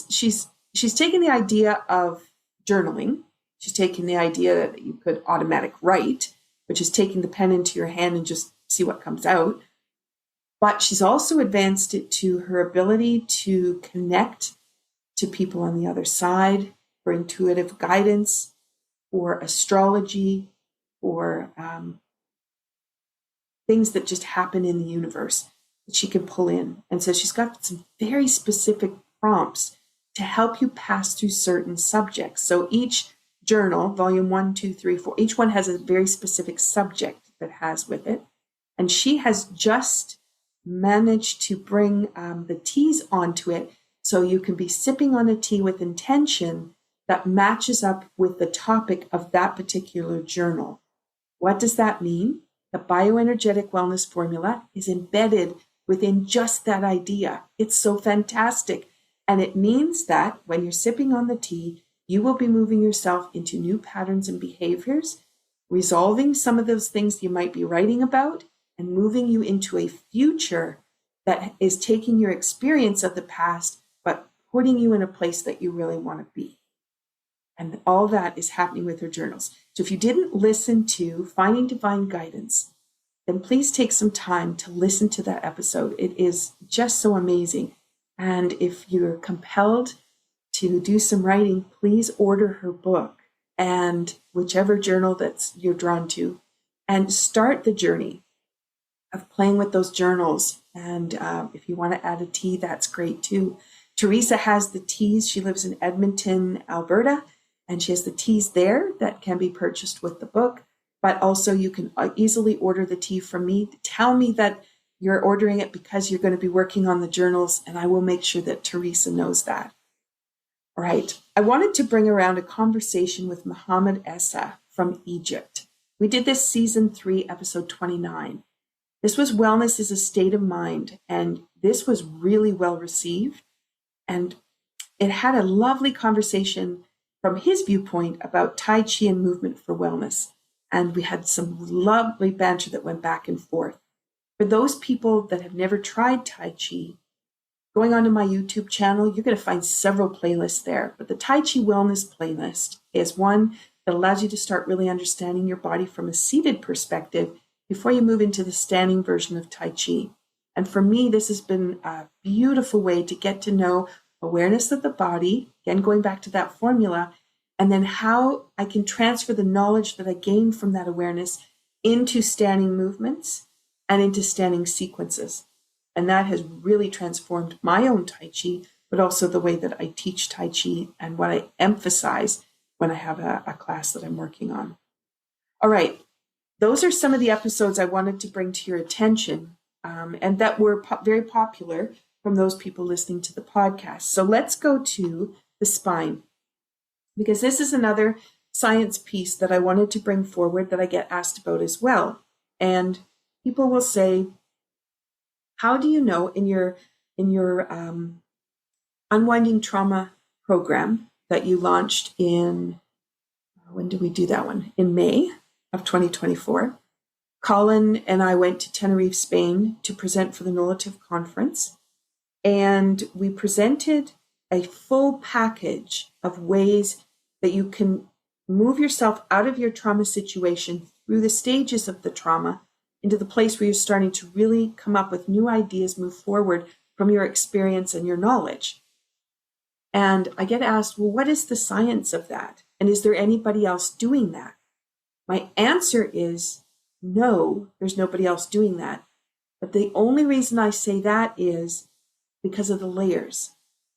A: She's taken the idea of journaling. She's taken the idea that you could automatic write, which is taking the pen into your hand and just see what comes out. But she's also advanced it to her ability to connect to people on the other side, for intuitive guidance, for astrology, for things that just happen in the universe that she can pull in. And so she's got some very specific prompts to help you pass through certain subjects. So each journal, volume 1, 2, 3, 4, each one has a very specific subject that has with it. And she has just managed to bring the teas onto it so you can be sipping on a tea with intention that matches up with the topic of that particular journal. What does that mean? The BioEnergetic Wellness Formula is embedded within just that idea. It's so fantastic. And it means that when you're sipping on the tea, you will be moving yourself into new patterns and behaviors, resolving some of those things you might be writing about, and moving you into a future that is taking your experience of the past, but putting you in a place that you really want to be. And all that is happening with her journals. So if you didn't listen to Finding Divine Guidance, then please take some time to listen to that episode. It is just so amazing. And if you're compelled to do some writing, please order her book and whichever journal that you're drawn to, and start the journey of playing with those journals. And if you want to add a tea, that's great too. Teresa has the teas. She lives in Edmonton, Alberta, and she has the teas there that can be purchased with the book. But also you can easily order the tea from me. Tell me that you're ordering it because you're going to be working on the journals, and I will make sure that Teresa knows that. All right. I wanted to bring around a conversation with Mohammed Essa from Egypt. We did this season 3, episode 29. This was Wellness is a State of Mind, and this was really well received. And it had a lovely conversation from his viewpoint about Tai Chi and movement for wellness. And we had some lovely banter that went back and forth. For those people that have never tried Tai Chi, going onto my YouTube channel, you're going to find several playlists there. But the Tai Chi Wellness playlist is one that allows you to start really understanding your body from a seated perspective before you move into the standing version of Tai Chi. And for me, this has been a beautiful way to get to know awareness of the body, again, going back to that formula, and then how I can transfer the knowledge that I gained from that awareness into standing movements and into standing sequences. And that has really transformed my own Tai Chi, but also the way that I teach Tai Chi and what I emphasize when I have a class that I'm working on. All right, those are some of the episodes I wanted to bring to your attention and that were very popular from those people listening to the podcast. So let's go to the spine, because this is another science piece that I wanted to bring forward that I get asked about as well. And people will say, how do you know in your unwinding trauma program that you launched in, when did we do that one? In May of 2024. Colin and I went to Tenerife, Spain to present for the Nolative conference. And we presented a full package of ways that you can move yourself out of your trauma situation through the stages of the trauma into the place where you're starting to really come up with new ideas, move forward from your experience and your knowledge. And I get asked, well, what is the science of that? And is there anybody else doing that? My answer is no, there's nobody else doing that. But the only reason I say that is because of the layers.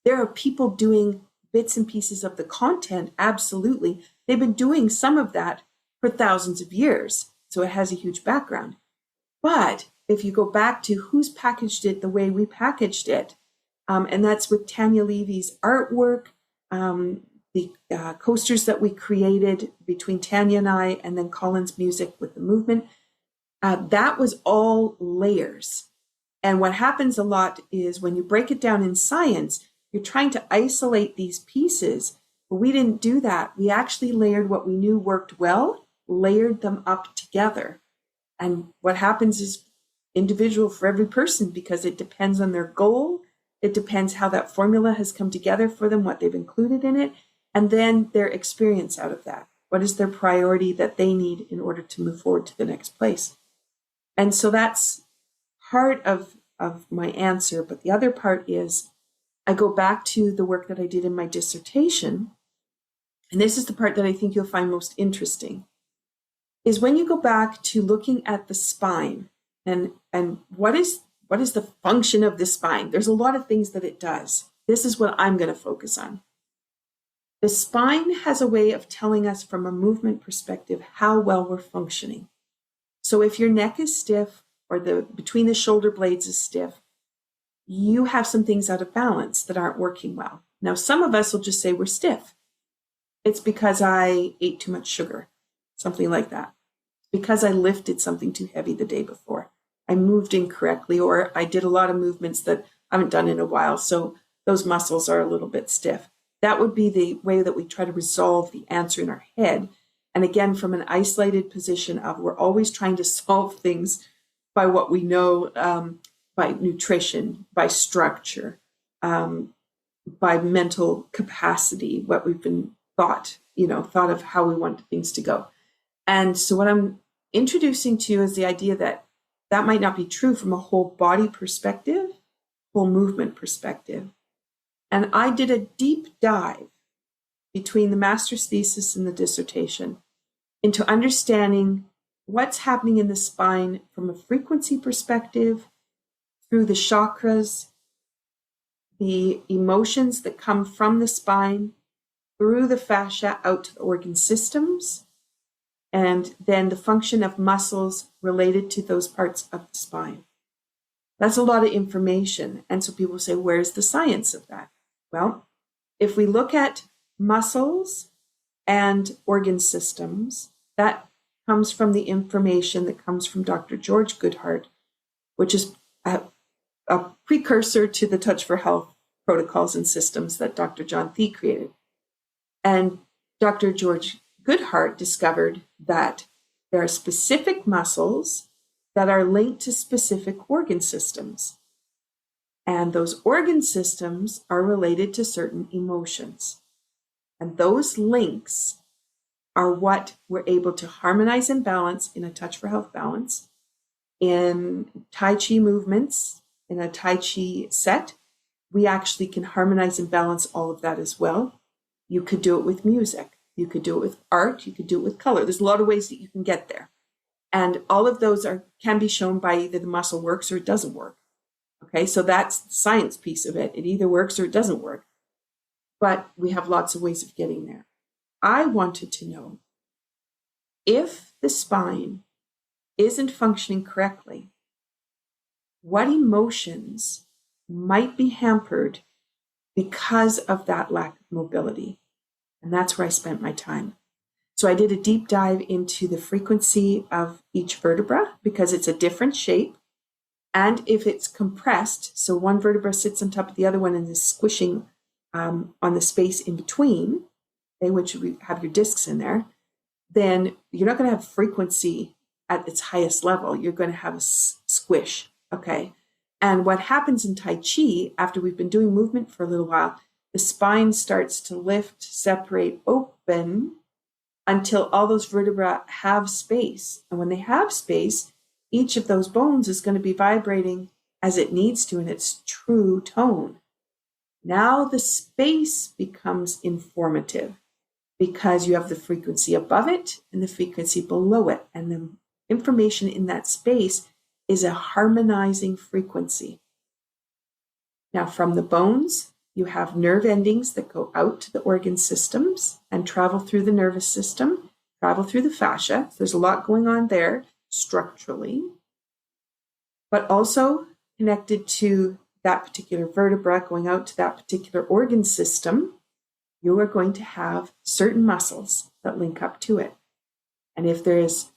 A: There are people doing bits and pieces of the content, absolutely. They've been doing some of that for thousands of years, so it has a huge background. But if you go back to who's packaged it the way we packaged it, and that's with Tanya Levy's artwork, the coasters that we created between Tanya and I, and then Colin's music with the movement, that was all layers. And what happens a lot is when you break it down in science, you're trying to isolate these pieces. But we didn't do that. We actually layered what we knew worked well, layered them up together. And what happens is individual for every person, because it depends on their goal. It depends how that formula has come together for them, what they've included in it, and then their experience out of that. What is their priority that they need in order to move forward to the next place? And so that's part of my answer. But the other part is I go back to the work that I did in my dissertation. And this is the part that I think you'll find most interesting, is when you go back to looking at the spine and what is the function of the spine? There's a lot of things that it does. This is what I'm going to focus on. The spine has a way of telling us from a movement perspective how well we're functioning. So if your neck is stiff or between the shoulder blades is stiff, you have some things out of balance that aren't working well. Now, some of us will just say we're stiff. It's because I ate too much sugar, something like that. Because I lifted something too heavy the day before. I moved incorrectly, or I did a lot of movements that I haven't done in a while, so those muscles are a little bit stiff. That would be the way that we try to resolve the answer in our head. And again, from an isolated position of we're always trying to solve things by what we know, by nutrition, by structure, by mental capacity, what we've been thought of how we want things to go. And so what I'm introducing to you is the idea that that might not be true from a whole body perspective, whole movement perspective. And I did a deep dive between the master's thesis and the dissertation into understanding what's happening in the spine from a frequency perspective, through the chakras, the emotions that come from the spine, through the fascia out to the organ systems, and then the function of muscles related to those parts of the spine. That's a lot of information. And so people say, where's the science of that? Well, if we look at muscles and organ systems, that comes from the information that comes from Dr. George Goodhart, which is a precursor to the Touch for Health protocols and systems that Dr. John Thie created. And Dr. George Goodhart discovered that there are specific muscles that are linked to specific organ systems. And those organ systems are related to certain emotions. And those links are what we're able to harmonize and balance in a Touch for Health balance, in Tai Chi movements, in a Tai Chi set. We actually can harmonize and balance all of that as well. You could do it with music. You could do it with art. You could do it with color. There's a lot of ways that you can get there. And all of those can be shown by either the muscle works or it doesn't work. Okay, so that's the science piece of it. It either works or it doesn't work. But we have lots of ways of getting there. I wanted to know if the spine isn't functioning correctly, what emotions might be hampered because of that lack of mobility. And that's where I spent my time. So I did a deep dive into the frequency of each vertebra because it's a different shape. And if it's compressed, so one vertebra sits on top of the other one and is squishing on the space in between, which we have your discs in there, then you're not going to have frequency at its highest level. You're going to have a squish, okay? And what happens in Tai Chi, after we've been doing movement for a little while, the spine starts to lift, separate, open until all those vertebrae have space. And when they have space, each of those bones is going to be vibrating as it needs to in its true tone. Now the space becomes informative because you have the frequency above it and the frequency below it. And the information in that space is a harmonizing frequency. Now from the bones, you have nerve endings that go out to the organ systems and travel through the nervous system, travel through the fascia. So there's a lot going on there structurally, but also connected to that particular vertebra going out to that particular organ system, you are going to have certain muscles that link up to it. And if there is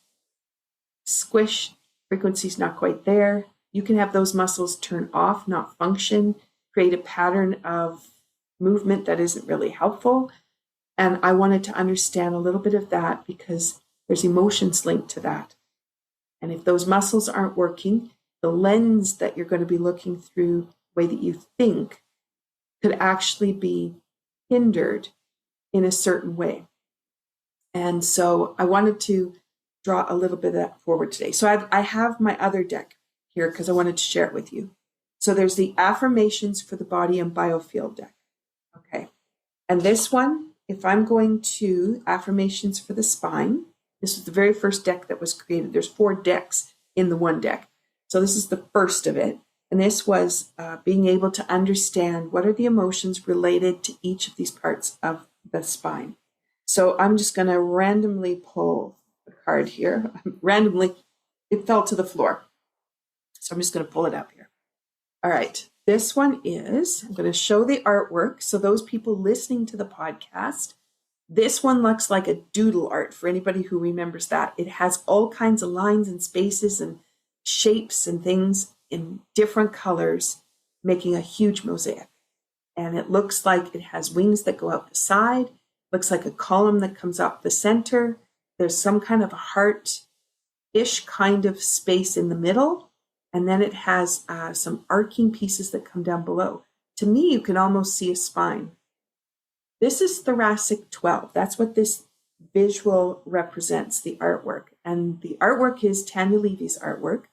A: squish, frequency's not quite there, you can have those muscles turn off, not function, create a pattern of movement that isn't really helpful. And I wanted to understand a little bit of that because there's emotions linked to that. And if those muscles aren't working, the lens that you're going to be looking through, the way that you think, could actually be hindered in a certain way. And so I wanted to draw a little bit of that forward today. So I have my other deck here because I wanted to share it with you. So there's the affirmations for the body and biofield deck. Okay. And this one, if I'm going to affirmations for the spine, this was the very first deck that was created. There's 4 decks in the one deck. So this is the first of it. And this was being able to understand what are the emotions related to each of these parts of the spine. So I'm just going to randomly pull the card here. Randomly, it fell to the floor. So I'm just going to pull it up here. All right. This one is, I'm going to show the artwork. So those people listening to the podcast, this one looks like a doodle art for anybody who remembers that. It has all kinds of lines and spaces and shapes and things in different colors, making a huge mosaic. And it looks like it has wings that go out the side, looks like a column that comes up the center. There's some kind of a heart-ish kind of space in the middle. And then it has some arcing pieces that come down below. To me, you can almost see a spine. This is thoracic 12. That's what this visual represents, the artwork. And the artwork is Tanya Levy's artwork.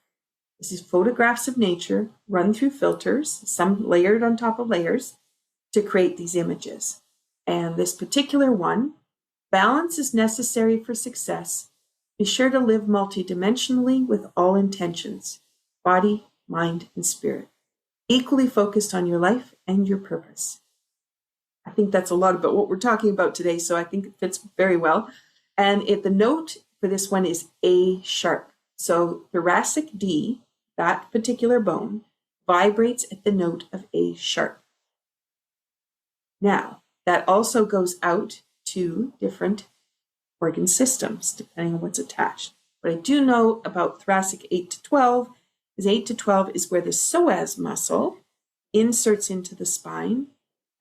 A: This is photographs of nature run through filters, some layered on top of layers, to create these images. And this particular one, balance is necessary for success. Be sure to live multidimensionally with all intentions, body, mind, and spirit, equally focused on your life and your purpose. I think that's a lot about what we're talking about today, so I think it fits very well. And the note for this one is A sharp. So thoracic D, that particular bone, vibrates at the note of A sharp. Now, that also goes out to different organ systems, depending on what's attached. What I do know about thoracic 8 to 12 is 8 to 12 is where the psoas muscle inserts into the spine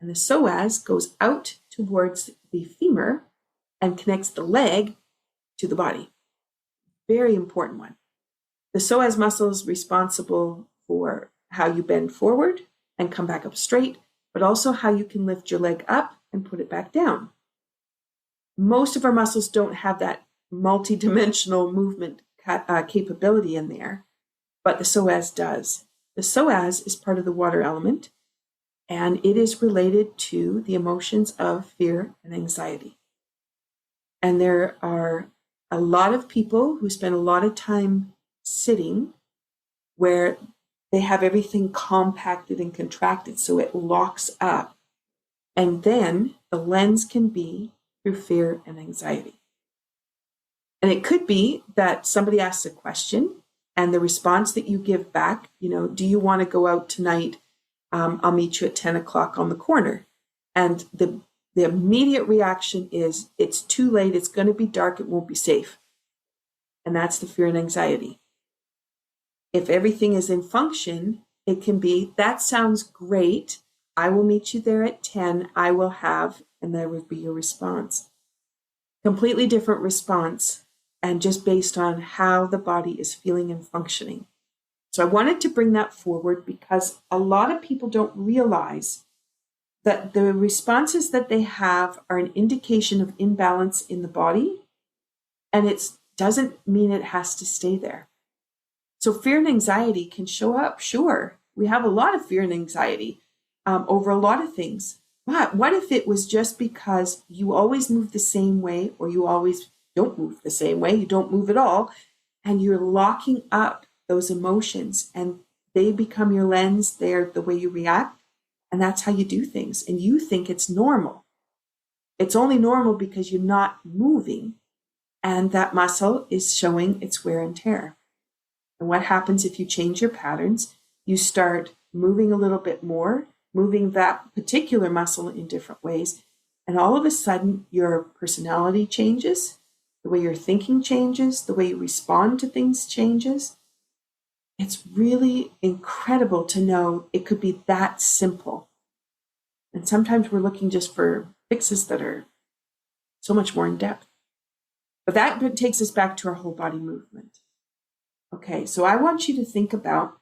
A: And the psoas goes out towards the femur and connects the leg to the body. Very important one. The psoas muscle is responsible for how you bend forward and come back up straight, but also how you can lift your leg up and put it back down. Most of our muscles don't have that multi-dimensional movement capability in there, but the psoas does. The psoas is part of the water element, and it is related to the emotions of fear and anxiety. And there are a lot of people who spend a lot of time sitting where they have everything compacted and contracted so it locks up. And then the lens can be through fear and anxiety. And it could be that somebody asks a question and the response that you give back, do you want to go out tonight? I'll meet you at 10 o'clock on the corner. And the immediate reaction is, it's too late, it's going to be dark, it won't be safe. And that's the fear and anxiety. If everything is in function, it can be, that sounds great, I will meet you there at 10, I will have, and there would be your response. Completely different response, and just based on how the body is feeling and functioning. So I wanted to bring that forward because a lot of people don't realize that the responses that they have are an indication of imbalance in the body, and it doesn't mean it has to stay there. So fear and anxiety can show up. Sure, we have a lot of fear and anxiety over a lot of things. But what if it was just because you always move the same way, or you always don't move the same way, you don't move at all, and you're locking up those emotions and they become your lens, they're the way you react, and that's how you do things. And you think it's normal. It's only normal because you're not moving, and that muscle is showing its wear and tear. And what happens if you change your patterns? You start moving a little bit more, moving that particular muscle in different ways. And all of a sudden, your personality changes, the way you're thinking changes, the way you respond to things changes. It's really incredible to know it could be that simple. And sometimes we're looking just for fixes that are so much more in depth. But that takes us back to our whole body movement. Okay, so I want you to think about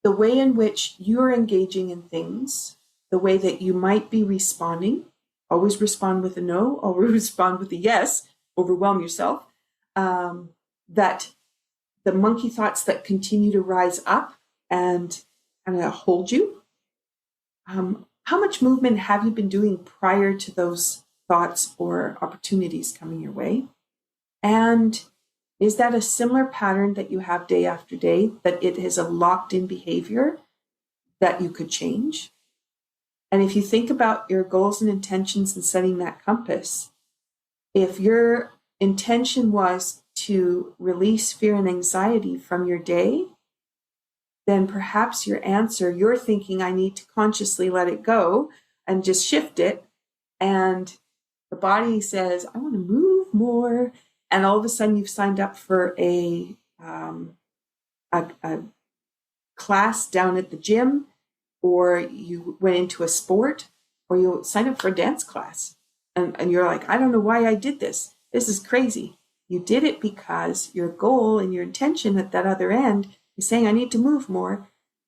A: the way in which you're engaging in things, the way that you might be responding. Always respond with a no, always respond with a yes, overwhelm yourself. That the monkey thoughts that continue to rise up and kind of hold you. How much movement have you been doing prior to those thoughts or opportunities coming your way? And is that a similar pattern that you have day after day, that it is a locked-in behavior that you could change? And if you think about your goals and intentions and setting that compass, if your intention was to release fear and anxiety from your day, then perhaps your answer, you're thinking, I need to consciously let it go and just shift it. And the body says, I want to move more. And all of a sudden you've signed up for a class down at the gym, or you went into a sport, or you signed up for a dance class. And you're like, I don't know why I did this. This is crazy. You did it because your goal and your intention at that other end is saying, I need to move more.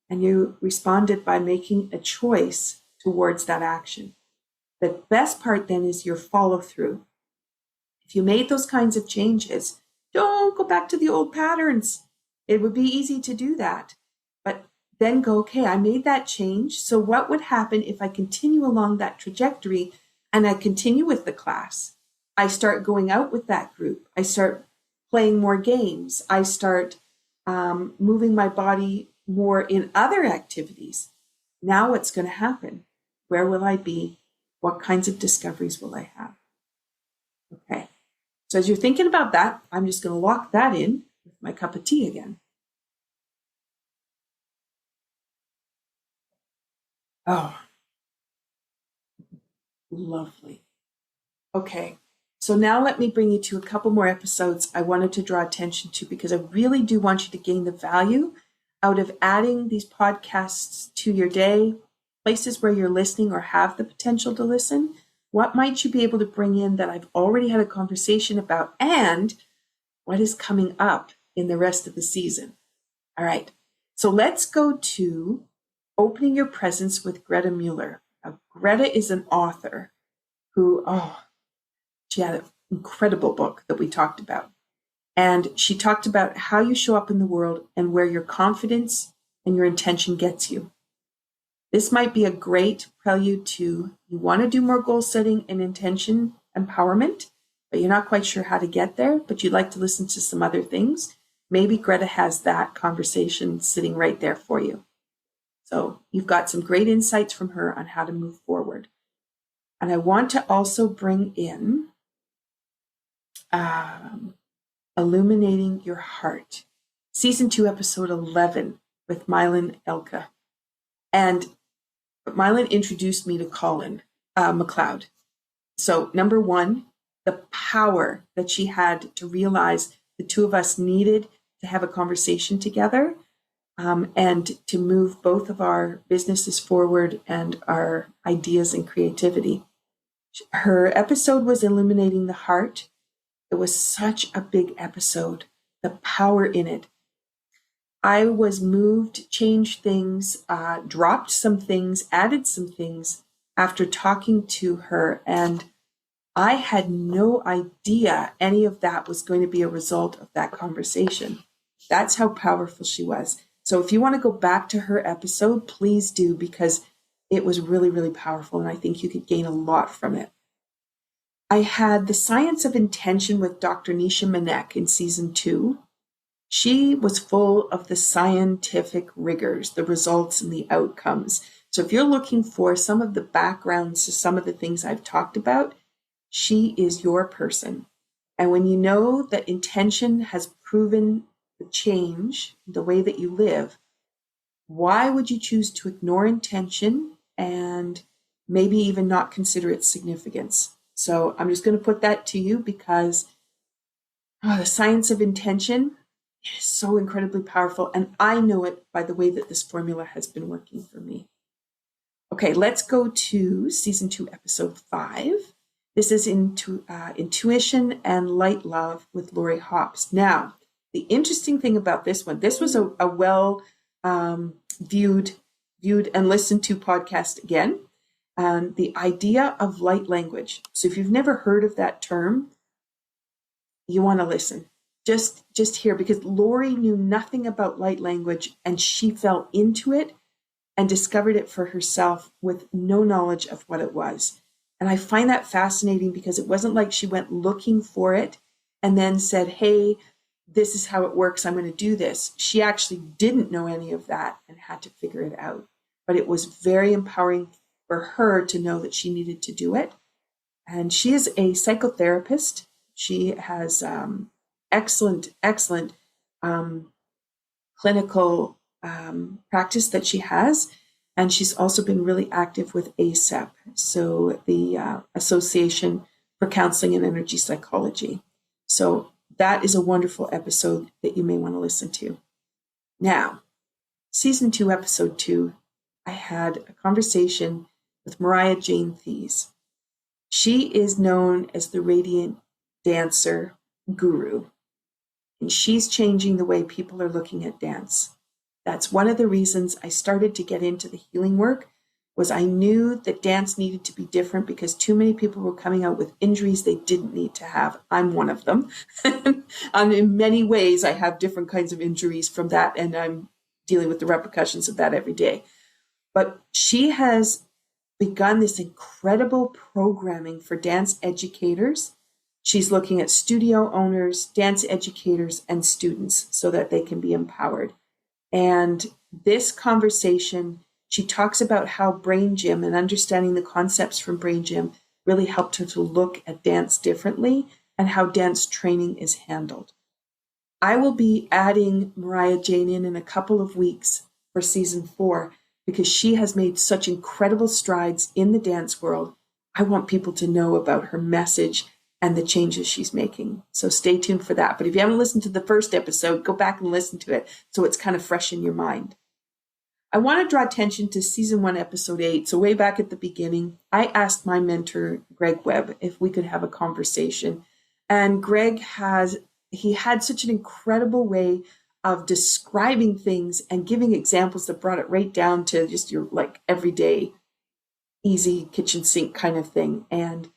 A: And you responded by making a choice towards that action. The best part then is your follow through. If you made those kinds of changes, don't go back to the old patterns. It would be easy to do that. But then go, okay, I made that change. So what would happen if I continue along that trajectory and I continue with the class? I start going out with that group. I start playing more games. I start moving my body more in other activities. Now what's going to happen? Where will I be? What kinds of discoveries will I have? Okay. So as you're thinking about that, I'm just going to lock that in with my cup of tea again. Oh, lovely. Okay. So now let me bring you to a couple more episodes I wanted to draw attention to, because I really do want you to gain the value out of adding these podcasts to your day. places where you're listening or have the potential to listen. What might you be able to bring in that I've already had a conversation about, and what is coming up in the rest of the season? All right. So let's go to Opening Your Presence with Greta Mueller. Now, Greta is an author who, she had an incredible book that we talked about. And she talked about how you show up in the world and where your confidence and your intention gets you. This might be a great prelude to you want to do more goal setting and intention empowerment, but you're not quite sure how to get there, but you'd like to listen to some other things. Maybe Greta has that conversation sitting right there for you. So you've got some great insights from her on how to move forward. And I want to also bring in Illuminating Your Heart, Season 2, Episode 11 with Mylan Elka. And Mylan introduced me to Colin McLeod. So number one, the power that she had to realize the two of us needed to have a conversation together and to move both of our businesses forward and our ideas and creativity. Her episode was Illuminating the Heart. It was such a big episode, the power in it. I was moved, changed things, dropped some things, added some things after talking to her. And I had no idea any of that was going to be a result of that conversation. That's how powerful she was. So if you want to go back to her episode, please do, because it was really, really powerful. And I think you could gain a lot from it. I had The Science of Intention with Dr. Nisha Manek in Season 2. She was full of the scientific rigors, the results and the outcomes. So if you're looking for some of the backgrounds to some of the things I've talked about, she is your person. And when you know that intention has proven the change, the way that you live, why would you choose to ignore intention and maybe even not consider its significance? So I'm just going to put that to you because the science of intention is so incredibly powerful. And I know it by the way that this formula has been working for me. Okay, let's go to Season 2, Episode 5. This is Intuition and Light Love with Lori Hobbs. Now, the interesting thing about this one, this was a well viewed and listened to podcast again. The idea of light language. So if you've never heard of that term, you want to listen. Just hear, because Lori knew nothing about light language and she fell into it and discovered it for herself with no knowledge of what it was. And I find that fascinating because it wasn't like she went looking for it and then said, hey, this is how it works, I'm going to do this. She actually didn't know any of that and had to figure it out. But it was very empowering for her to know that she needed to do it. And she is a psychotherapist. She has excellent clinical practice that she has. And she's also been really active with ASAP, so the Association for Counseling and Energy Psychology. So that is a wonderful episode that you may want to listen to. Now, Season 2, Episode 2, I had a conversation with Mariah Jane Thies. She is known as the Radiant Dancer Guru, and she's changing the way people are looking at dance. That's one of the reasons I started to get into the healing work, was I knew that dance needed to be different because too many people were coming out with injuries they didn't need to have. I'm one of them. And in many ways, I have different kinds of injuries from that, and I'm dealing with the repercussions of that every day. But she has begun this incredible programming for dance educators. She's looking at studio owners, dance educators, and students so that they can be empowered. And this conversation, she talks about how Brain Gym and understanding the concepts from Brain Gym really helped her to look at dance differently and how dance training is handled. I will be adding Mariah Jane in a couple of weeks for Season 4 because she has made such incredible strides in the dance world. I want people to know about her message and the changes she's making. So stay tuned for that. But if you haven't listened to the first episode, go back and listen to it so it's kind of fresh in your mind. I want to draw attention to season 1, episode 8. So way back at the beginning, I asked my mentor, Greg Webb, if we could have a conversation. And Greg had such an incredible way of describing things and giving examples that brought it right down to just your like everyday, easy kitchen sink kind of thing. And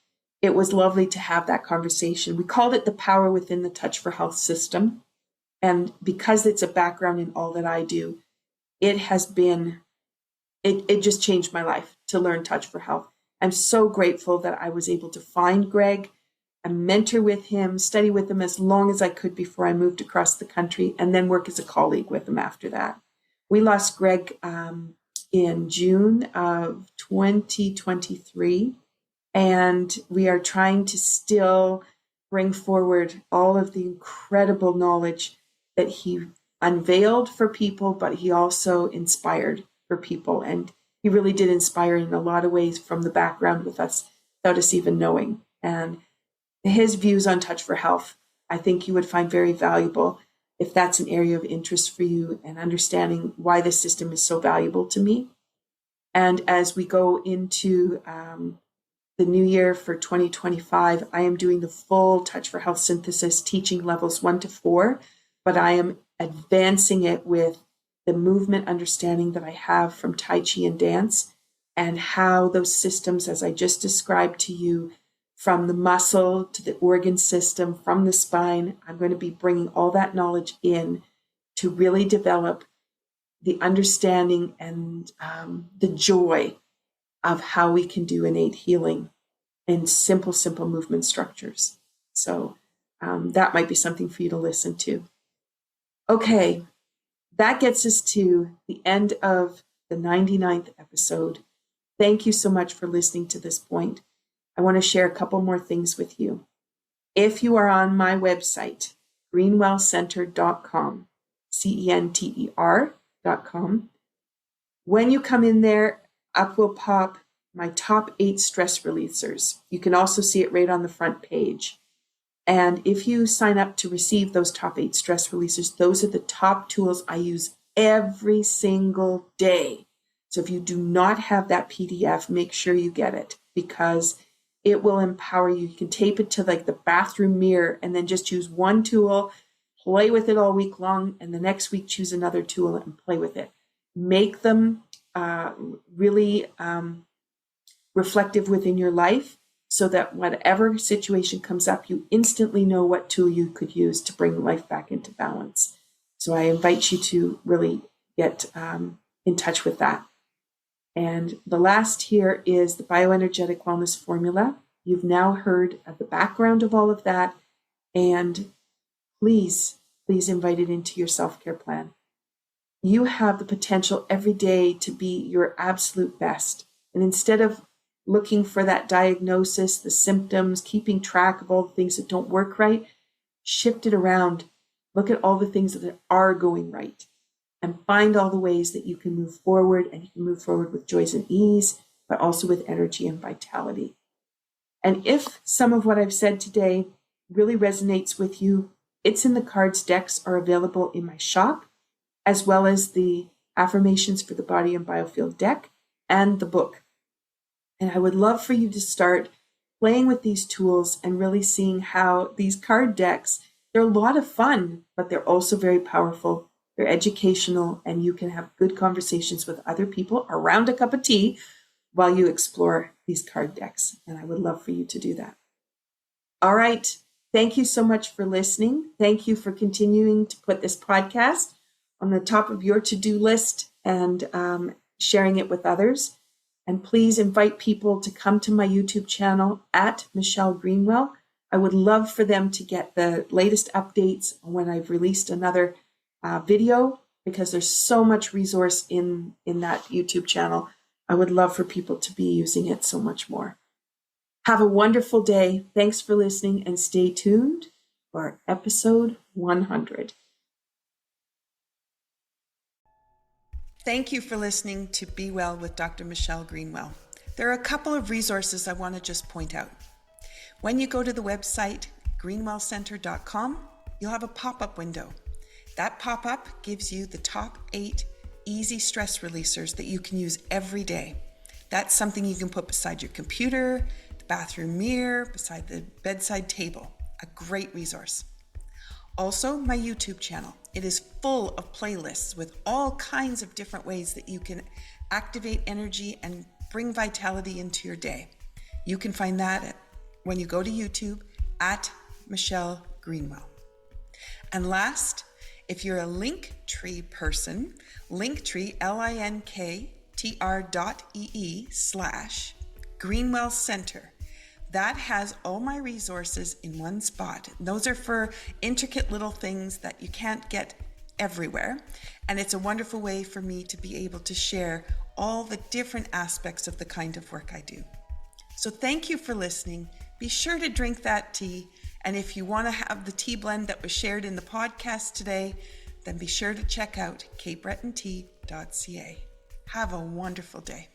A: it was lovely to have that conversation. We called it the Power Within the Touch for Health system. And because it's a background in all that I do, it just changed my life to learn Touch for Health. I'm so grateful that I was able to find Greg, and mentor with him, study with him as long as I could before I moved across the country, and then work as a colleague with him after that. We lost Greg in June of 2023, and we are trying to still bring forward all of the incredible knowledge that he unveiled for people, but he also inspired for people. And he really did inspire in a lot of ways from the background with us without us even knowing. And his views on Touch for Health, I think you would find very valuable if that's an area of interest for you and understanding why this system is so valuable to me. And as we go into the new year for 2025, I am doing the full Touch for Health synthesis, teaching levels 1 to 4, but I am advancing it with the movement understanding that I have from Tai Chi and dance, and how those systems, as I just described to you, from the muscle to the organ system, from the spine, I'm going to be bringing all that knowledge in to really develop the understanding and the joy of how we can do innate healing in simple movement structures. So that might be something for you to listen to. Okay, that gets us to the end of the 99th episode. Thank you so much for listening to this point. I want to share a couple more things with you. If you are on my website, greenwellcenter.com, CENTER.com, when you come in there, up will pop my top 8 stress releasers. You can also see it right on the front page. And if you sign up to receive those top 8 stress releasers, those are the top tools I use every single day. So if you do not have that PDF, make sure you get it, because it will empower you. You can tape it to like the bathroom mirror and then just choose one tool, play with it all week long, and the next week choose another tool and play with it. Make them really reflective within your life, so that whatever situation comes up, you instantly know what tool you could use to bring life back into balance. So I invite you to really get in touch with that. And the last here is the BioEnergetic Wellness Formula. You've now heard of the background of all of that, and please invite it into your self-care plan. You have the potential every day to be your absolute best. And instead of looking for that diagnosis, the symptoms, keeping track of all the things that don't work right, shift it around. Look at all the things that are going right and find all the ways that you can move forward, and you can move forward with joy and ease, but also with energy and vitality. And if some of what I've said today really resonates with you, It's in the Cards decks are available in my shop, as well as the Affirmations for the Body and Biofield deck and the book. And I would love for you to start playing with these tools and really seeing how these card decks, they're a lot of fun, but they're also very powerful. They're educational, and you can have good conversations with other people around a cup of tea while you explore these card decks. And I would love for you to do that. All right. Thank you so much for listening. Thank you for continuing to put this podcast on the top of your to-do list and sharing it with others. And please invite people to come to my YouTube channel at Michelle Greenwell. I would love for them to get the latest updates when I've released another video, because there's so much resource in that YouTube channel. I would love for people to be using it so much more. Have a wonderful day. Thanks for listening, and stay tuned for episode 100. Thank you for listening to Be Well with Dr. Michelle Greenwell. There are a couple of resources I want to just point out. When you go to the website, greenwellcenter.com, you'll have a pop-up window. That pop-up gives you the top 8 easy stress releasers that you can use every day. That's something you can put beside your computer, the bathroom mirror, beside the bedside table. A great resource. Also, my YouTube channel. It is full of playlists with all kinds of different ways that you can activate energy and bring vitality into your day. You can find that when you go to YouTube at Michelle Greenwell. And last, if you're a Linktree person, Linktree, linktr.ee/Greenwell Center. That has all my resources in one spot. Those are for intricate little things that you can't get everywhere. And it's a wonderful way for me to be able to share all the different aspects of the kind of work I do. So thank you for listening. Be sure to drink that tea. And if you want to have the tea blend that was shared in the podcast today, then be sure to check out capebretontea.ca. Have a wonderful day.